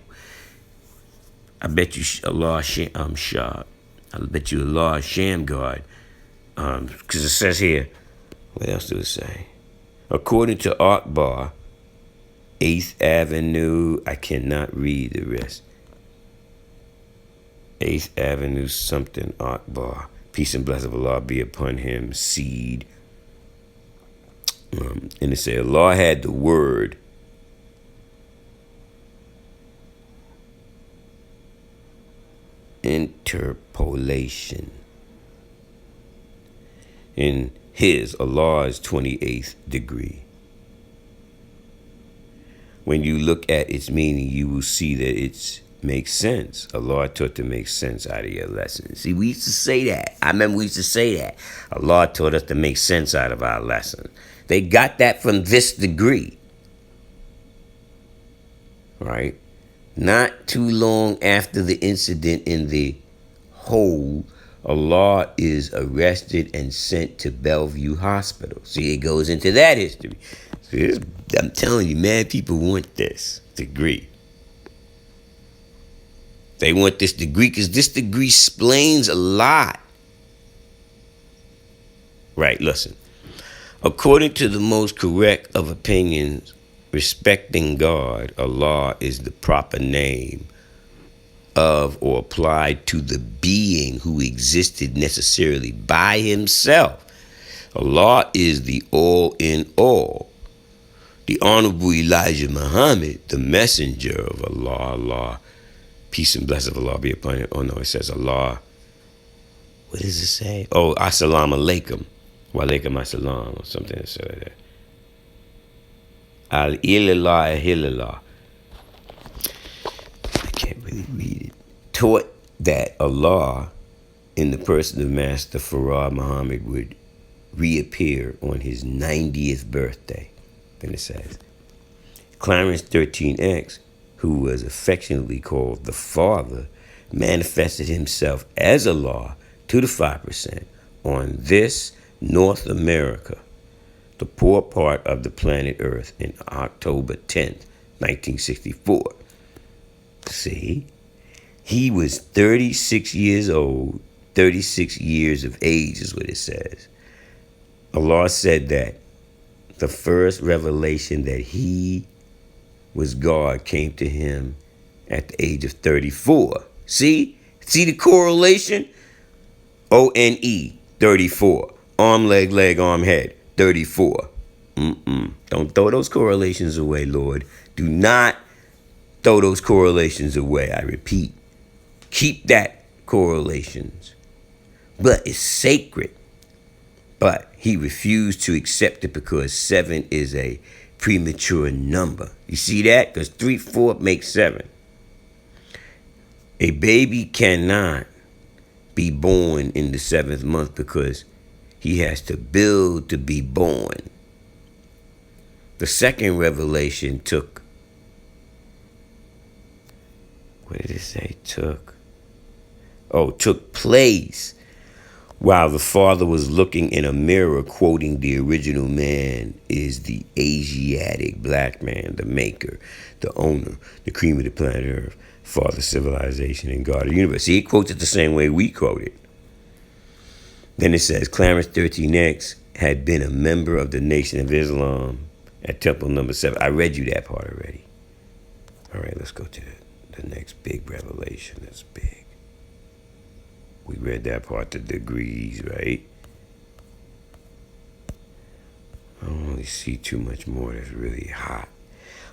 I bet you Allah Shah. I bet you Allah Sham God. Because it says here, what else do it say? According to Akbar, 8th Avenue, I cannot read the rest. 8th Avenue something Akbar. Peace and blessing of Allah be upon him, seed. And it said, Allah had the word. Interpolation. In his, Allah's 28th degree. When you look at its meaning, you will see that it makes sense. Allah taught to make sense out of your lessons. See, we used to say that. I remember we used to say that. Allah taught us to make sense out of our lesson. They got that from this degree. Right? Not too long after the incident in the hole, Allah is arrested and sent to Bellevue Hospital. See, it goes into that history. See, I'm telling you, man, people want this degree. They want this degree because this degree explains a lot. Right, listen. According to the most correct of opinions respecting God, Allah is the proper name of or applied to the being who existed necessarily by himself. Allah is the all in all. The Honorable Elijah Muhammad, the messenger of Allah, peace and blessing of Allah be upon him. Oh no, it says Allah What does it say? Oh, assalamu alaikum. Wa alaikum assalam, or something like that. Al ilallah hilallah. I can't really read it. Taught that Allah, in the person of Master Farad Muhammad, would reappear on his 90th birthday. Then it says, Clarence 13X, who was affectionately called the Father, manifested himself as Allah to the 5% on this North America, the poor part of the planet Earth, in October 10th, 1964. See? He was 36 years old, 36 years of age is what it says. Allah said that the first revelation that he was God came to him at the age of 34. See? See the correlation? O-N-E, 34. Arm, leg, arm, head, 34. Don't throw those correlations away, Lord. Do not throw those correlations away. I repeat, keep that correlations. But it's sacred. But he refused to accept it because 7 is a premature number. You see that? Because 3 4 makes 7. A baby cannot be born in the 7th month because he has to build to be born. The second revelation took, what did it say? Took place while the father was looking in a mirror, quoting the original man is the Asiatic black man, the maker, the owner, the cream of the planet Earth, father, civilization, and God of the universe. See, he quotes it the same way we quote it. Then it says, Clarence 13X had been a member of the Nation of Islam at Temple number 7. I read you that part already. All right, let's go to the next big revelation. That's big. We read that part, the degrees, right? I don't really see too much more that's really hot.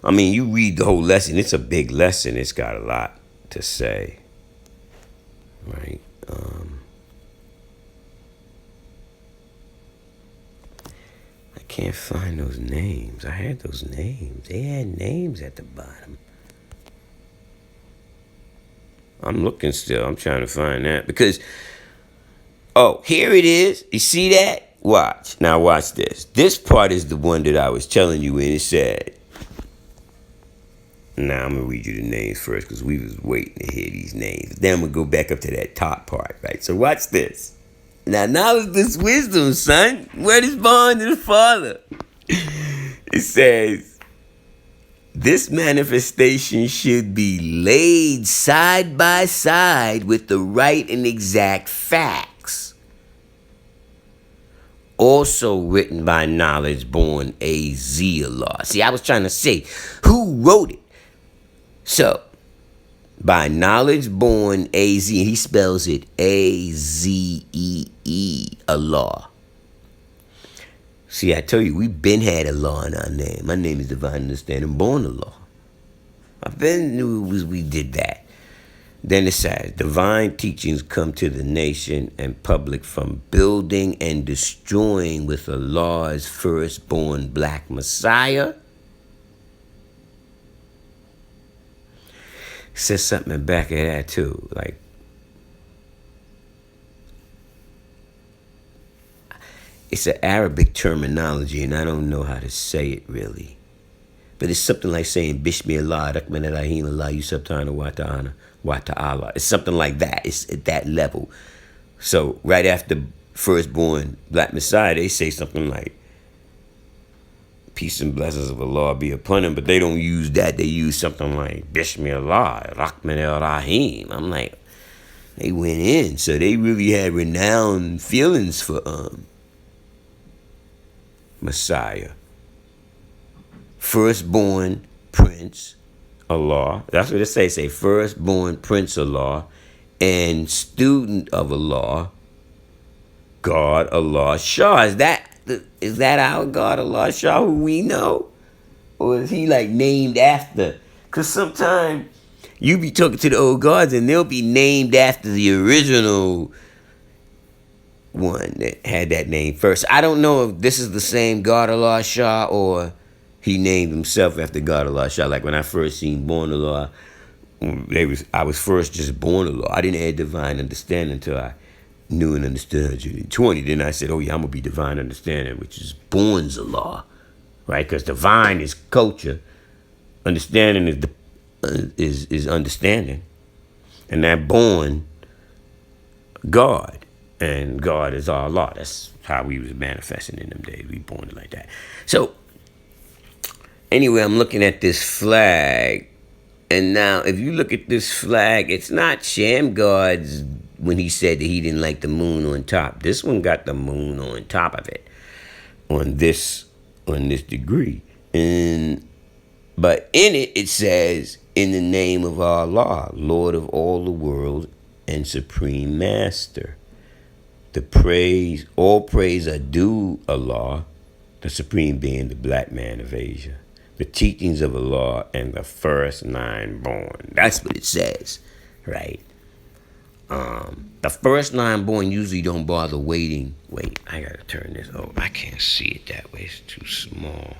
I mean, you read the whole lesson. It's a big lesson. It's got a lot to say, right? I can't find those names. I had those names. They had names at the bottom. I'm looking still. I'm trying to find that because, oh, here it is. You see that? Watch. Now watch this. This part is the one that I was telling you when it said. Now I'm going to read you the names first because we was waiting to hear these names. Then we'll go back up to that top part, right? So watch this. Now knowledge this wisdom, son. Word is born to the Father. It says, this manifestation should be laid side by side with the right and exact facts. Also written by knowledge born AZ Allah. See, I was trying to say, who wrote it? So, by knowledge born AZ, and he spells it A-Z-E-E, Allah. See, I tell you, we've been had Allah in our name. My name is Divine Understanding, born Allah. I've been knew we did that. Then it says, divine teachings come to the nation and public from building and destroying with Allah's firstborn black Messiah. It says something in the back of that too, like, it's an Arabic terminology, and I don't know how to say it really. But it's something like saying, Bismillah, Rahman Rahim, Allah, Yusabtana, wa ta'ala. It's something like that. It's at that level. So right after firstborn black Messiah, they say something like, peace and blessings of Allah be upon him. But they don't use that. They use something like, Bismillah, Rahman Rahim. I'm like, they went in. So they really had renowned feelings for Messiah. Firstborn Prince Allah. That's what it say. Say firstborn Prince Allah and student of Allah, God Allah Shah. Is that our God Allah Shah who we know? Or is he like named after? Because sometimes you be talking to the old gods and they'll be named after the original one that had that name first. I don't know if this is the same God Allah Shah or he named himself after God Allah Shah. Like when I first seen Born Allah, I was first just Born Allah. I didn't add divine understanding until I knew and understood 120. Then I said, oh yeah, I'm gonna be divine understanding, which is Born's Allah, right? Because divine is culture, understanding is understanding, and that born God, and God is Allah. That's how we was manifesting in them days. We born it like that. So anyway, I'm looking at this flag, and now if you look at this flag, it's not Shamgar's when he said that he didn't like the moon on top. This one got the moon on top of it on this degree, but in it says, in the name of Allah, Lord of all the world and Supreme Master. All praise are due Allah, the Supreme Being, the black man of Asia. The teachings of Allah and the first 9 born. That's what it says, right? The first 9 born usually don't bother waiting. Wait, I gotta turn this. Oh, I can't see it that way. It's too small.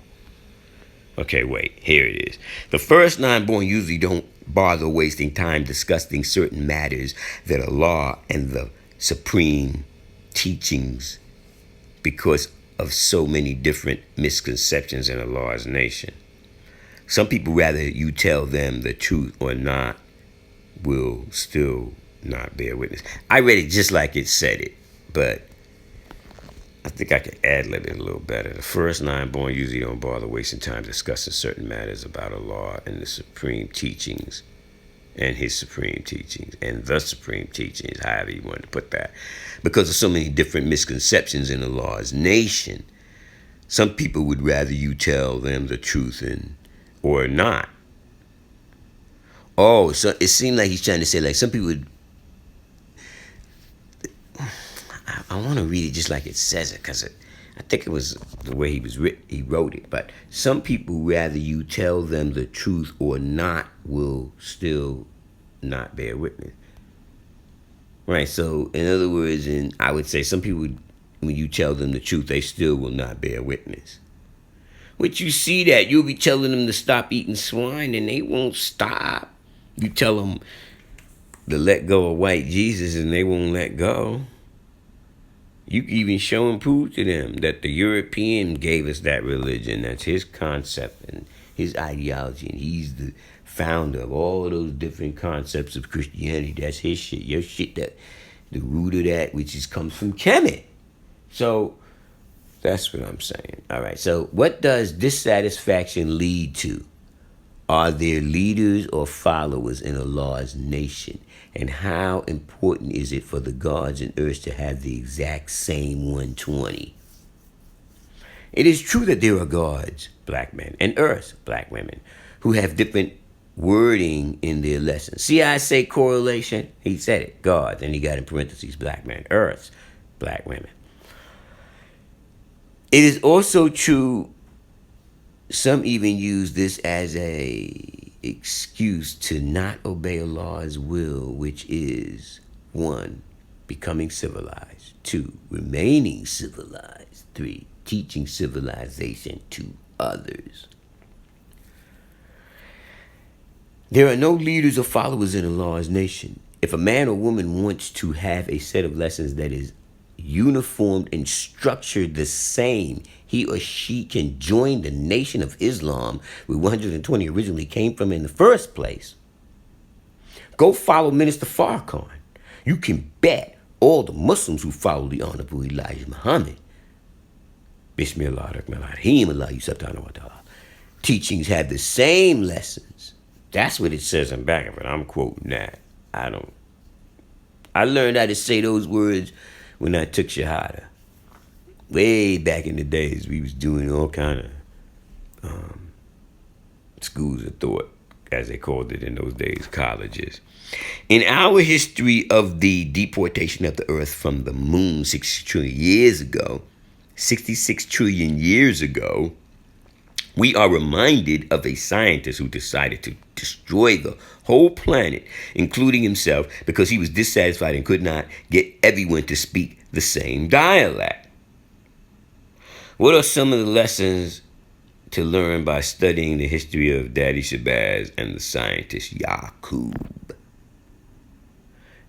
Okay, wait. Here it is. The first 9 born usually don't bother wasting time discussing certain matters that Allah and the supreme teachings because of so many different misconceptions in Allah's nation. Some people, rather you tell them the truth or not, will still not bear witness. I read it just like it said it, but I think I could ad-lib it a little better. The first 9 born usually don't bother wasting time discussing certain matters about Allah and the supreme teachings and his supreme teachings and the supreme teachings, however you want to put that. Because of so many different misconceptions in Allah's nation, some people would rather you tell them the truth or not. Oh, so it seemed like he's trying to say, like, some people would, I want to read it just like it says it, because I think it was the way he wrote it. But some people, rather you tell them the truth or not, will still not bear witness. Right, so in other words, I would say some people, when you tell them the truth, they still will not bear witness. Which you see that, you'll be telling them to stop eating swine and they won't stop. You tell them to let go of white Jesus and they won't let go. You can even show and prove to them that the European gave us that religion. That's his concept and his ideology. And he's the founder of all those different concepts of Christianity. That's his shit. Your shit, that the root of that, which comes from Kemet. So that's what I'm saying. All right. So what does dissatisfaction lead to? Are there leaders or followers in Allah's nation? And how important is it for the gods and earth to have the exact same 120? It is true that there are gods, black men, and earth, black women, who have different wording in their lessons. See how I say correlation? He said it, gods, and he got in parentheses, black men, earths, black women. It is also true, some even use this as a excuse to not obey Allah's will, which is 1, becoming civilized, 2, remaining civilized, 3, teaching civilization to others. There are no leaders or followers in Allah's nation. If a man or woman wants to have a set of lessons that is uniformed and structured the same, he or she can join the Nation of Islam, where 120 originally came from in the first place. Go follow Minister Farrakhan. You can bet all the Muslims who follow the Honorable Elijah Muhammad, Bismillahirrahmanirrahim, Allah subhanahu wa ta'ala, teachings have the same lessons. That's what it says in back of it. I'm quoting that. I learned how to say those words when I took Shahada. Way back in the days, we was doing all kind of schools of thought, as they called it in those days, colleges. In our history of the deportation of the earth from the moon 66 trillion years ago, we are reminded of a scientist who decided to destroy the whole planet, including himself, because he was dissatisfied and could not get everyone to speak the same dialect. What are some of the lessons to learn by studying the history of Daddy Shabazz and the scientist Yaqub?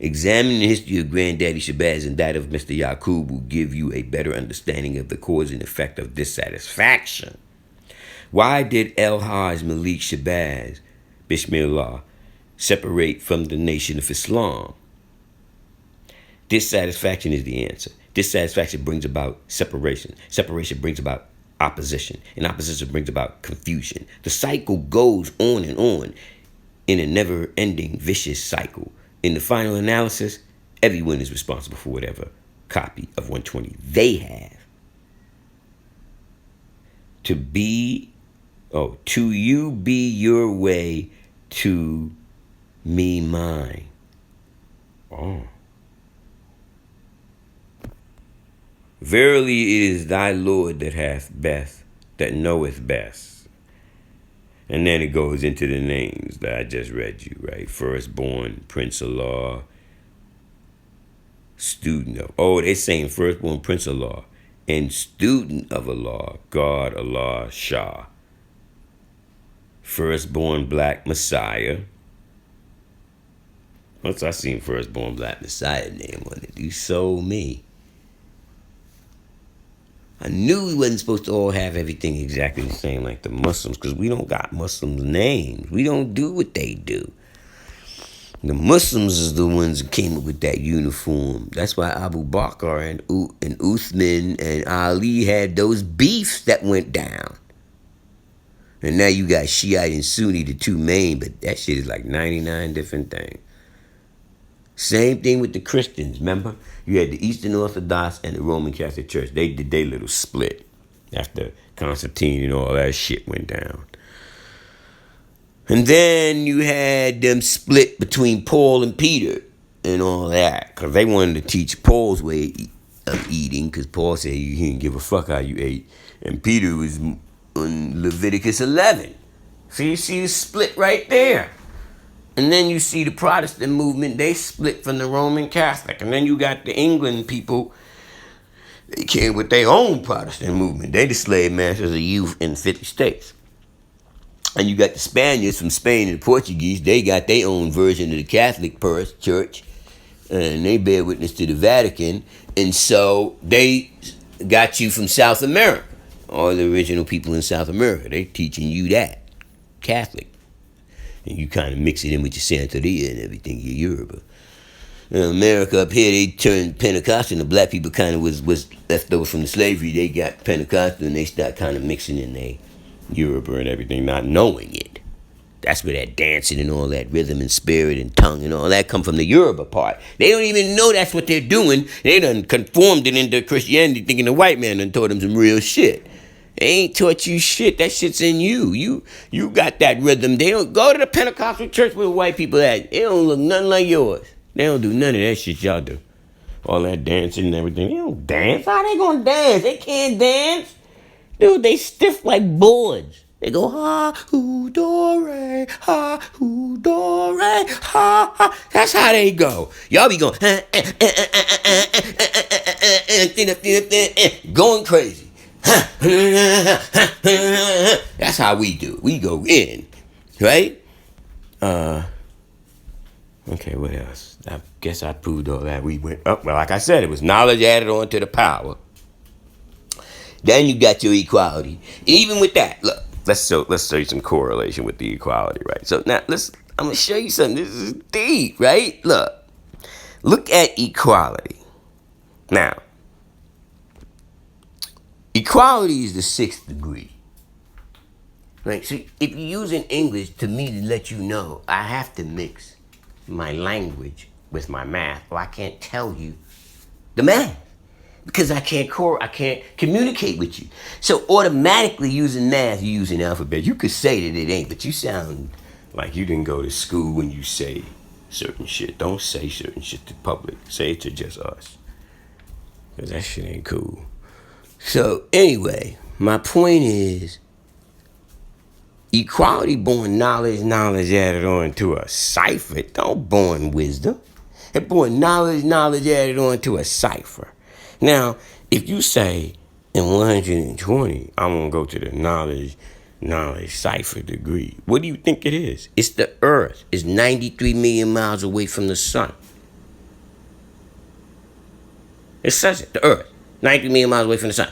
Examining the history of Granddaddy Shabazz and that of Mr. Yaqub will give you a better understanding of the cause and effect of dissatisfaction. Why did El-Hajj Malik Shabazz, Bismillah, separate from the Nation of Islam? Dissatisfaction is the answer. Dissatisfaction brings about separation. Separation brings about opposition. And opposition brings about confusion. The cycle goes on and on in a never-ending vicious cycle. In the final analysis, everyone is responsible for whatever copy of 120 they have. To you be your way, to me mine. Oh. Verily it is thy Lord that hath best, that knoweth best. And then it goes into the names that I just read you, right? Firstborn, Prince of Law, student of, they're saying firstborn, Prince of Law, and student of Allah, God, Allah, Shah. Firstborn Black Messiah. Once I seen Firstborn Black Messiah name on it, you sold me. I knew we wasn't supposed to all have everything exactly the same like the Muslims, because we don't got Muslims' names. We don't do what they do. The Muslims is the ones that came up with that uniform. That's why Abu Bakr and Uthman and Ali had those beefs that went down. And now you got Shiite and Sunni, the two main, but that shit is like 99 different things. Same thing with the Christians, remember? You had the Eastern Orthodox and the Roman Catholic Church. They did their little split after Constantine and all that shit went down. And then you had them split between Paul and Peter and all that, because they wanted to teach Paul's way of eating, because Paul said he didn't give a fuck how you ate. And Peter was on Leviticus 11. So you see the split right there. And then you see the Protestant movement, they split from the Roman Catholic. And then you got the England people, they came with their own Protestant movement. They the slave masters of youth in 50 states. And you got the Spaniards from Spain and the Portuguese, they got their own version of the Catholic Church. And they bear witness to the Vatican. And so they got you from South America. All the original people in South America, they teaching you that, Catholic. And you kind of mix it in with your Santeria and everything, your Yoruba. In America up here, they turned Pentecostal, and the black people kind of was left over from the slavery. They got Pentecostal, and they start kind of mixing in their Yoruba and everything, not knowing it. That's where that dancing and all that rhythm and spirit and tongue and all that come from, the Yoruba part. They don't even know that's what they're doing. They done conformed it into Christianity, thinking the white man done taught them some real shit. They ain't taught you shit. That shit's in you. You got that rhythm. They don't go to the Pentecostal church where white people at. They don't look nothing like yours. They don't do none of that shit y'all do. All that dancing and everything. They don't dance. How they gonna dance? They can't dance. Dude, they stiff like boards. They go ha, hoo, do, re, ha, hoo, do, re, ha, ha. That's how they go. Y'all be going, going crazy. That's how we do. We go in, right? Okay, what else? I guess I proved all that. We went up. Well, like I said, it was knowledge added on to the power. Then you got your equality. Even with that, look, let's show you some correlation with the equality, right? So now I'm gonna show you something. This is deep, right? Look at equality. Now, equality is the 6th degree. Right? So if you're using English to me to let you know, I have to mix my language with my math, or I can't tell you the math. Because I can't communicate with you. So automatically using math, you're using alphabet. You could say that it ain't, but you sound like you didn't go to school when you say certain shit. Don't say certain shit to public. Say it to just us. Because that shit ain't cool. So anyway, my point is, Equality born knowledge, knowledge added on to a cipher. It don't born wisdom. It born knowledge, knowledge added on to a cipher. Now, if you say in 120, I'm going to go to the knowledge cipher degree, what do you think it is? It's the earth. It's 93 million miles away from the sun. It says it, the earth, 93 million miles away from the sun.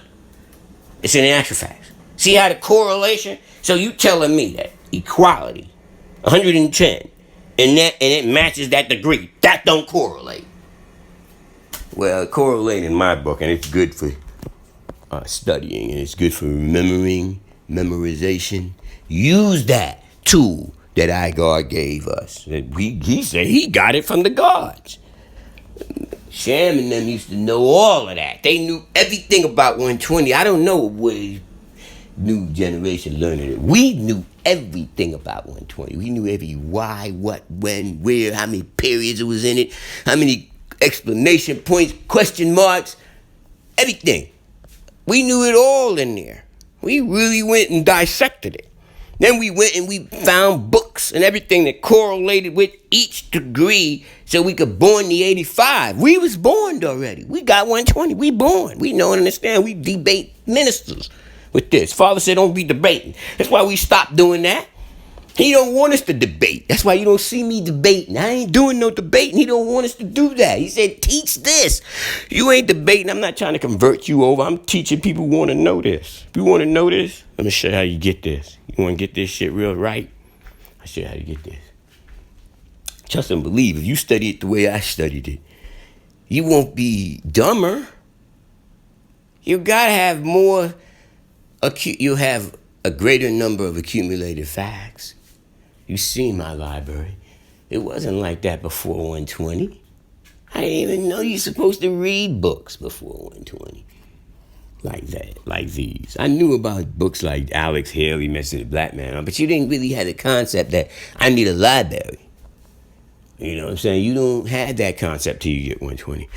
It's in the actual facts. See how the correlation? So you telling me that equality, 110, and it matches that degree. That don't correlate. Well, it correlates in my book, and it's good for studying, and it's good for remembering, memorization. Use that tool that our God gave us. He said he got it from the gods. Sham and them used to know all of that. They knew everything about 120. I don't know where new generation learning it. We knew everything about 120. We knew every why, what, when, where, how many periods it was in it, how many explanation points, question marks, everything. We knew it all in there. We really went and dissected it. Then we went and we found books and everything that correlated with each degree so we could born the 85. We was born already. We got 120. We born. We know and understand. We debate ministers with this. Father said don't be debating. That's why we stopped doing that. He don't want us to debate. That's why you don't see me debating. I ain't doing no debating. He don't want us to do that. He said, teach this. You ain't debating. I'm not trying to convert you over. I'm teaching people who want to know this. If you want to know this, let me show you how you get this. You want to get this shit real right? I'll show you how to get this. Trust and believe. If you study it the way I studied it, you won't be dumber. You got to have more. You'll have a greater number of accumulated facts. You see my library. It wasn't like that before 120. I didn't even know you're supposed to read books before 120. Like that, like these. I knew about books like Alex Haley, Message of the Black Man, but you didn't really have the concept that I need a library. You know what I'm saying? You don't have that concept till you get 120.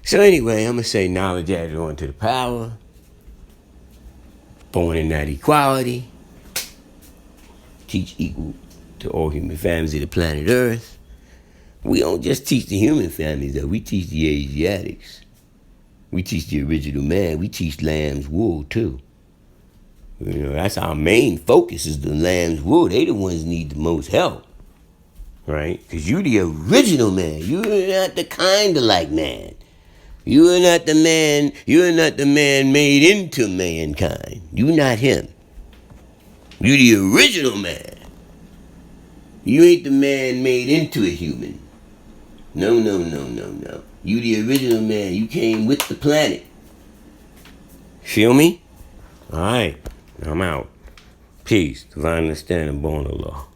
So anyway, I'm going to say knowledge added on to the power. Born in that equality. Teach equal to all human families of the planet Earth. We don't just teach the human families, though. We teach the Asiatics. We teach the original man. We teach lamb's wool, too. You know, that's our main focus is the lamb's wool. They the ones need the most help, right? Because you the original man. You're not the kind of like man. You are not the man. You are not the man made into mankind. You not him. You the original man. You ain't the man made into a human. No. You the original man. You came with the planet. Feel me? All right. I'm out. Peace. Divine understanding, born of law.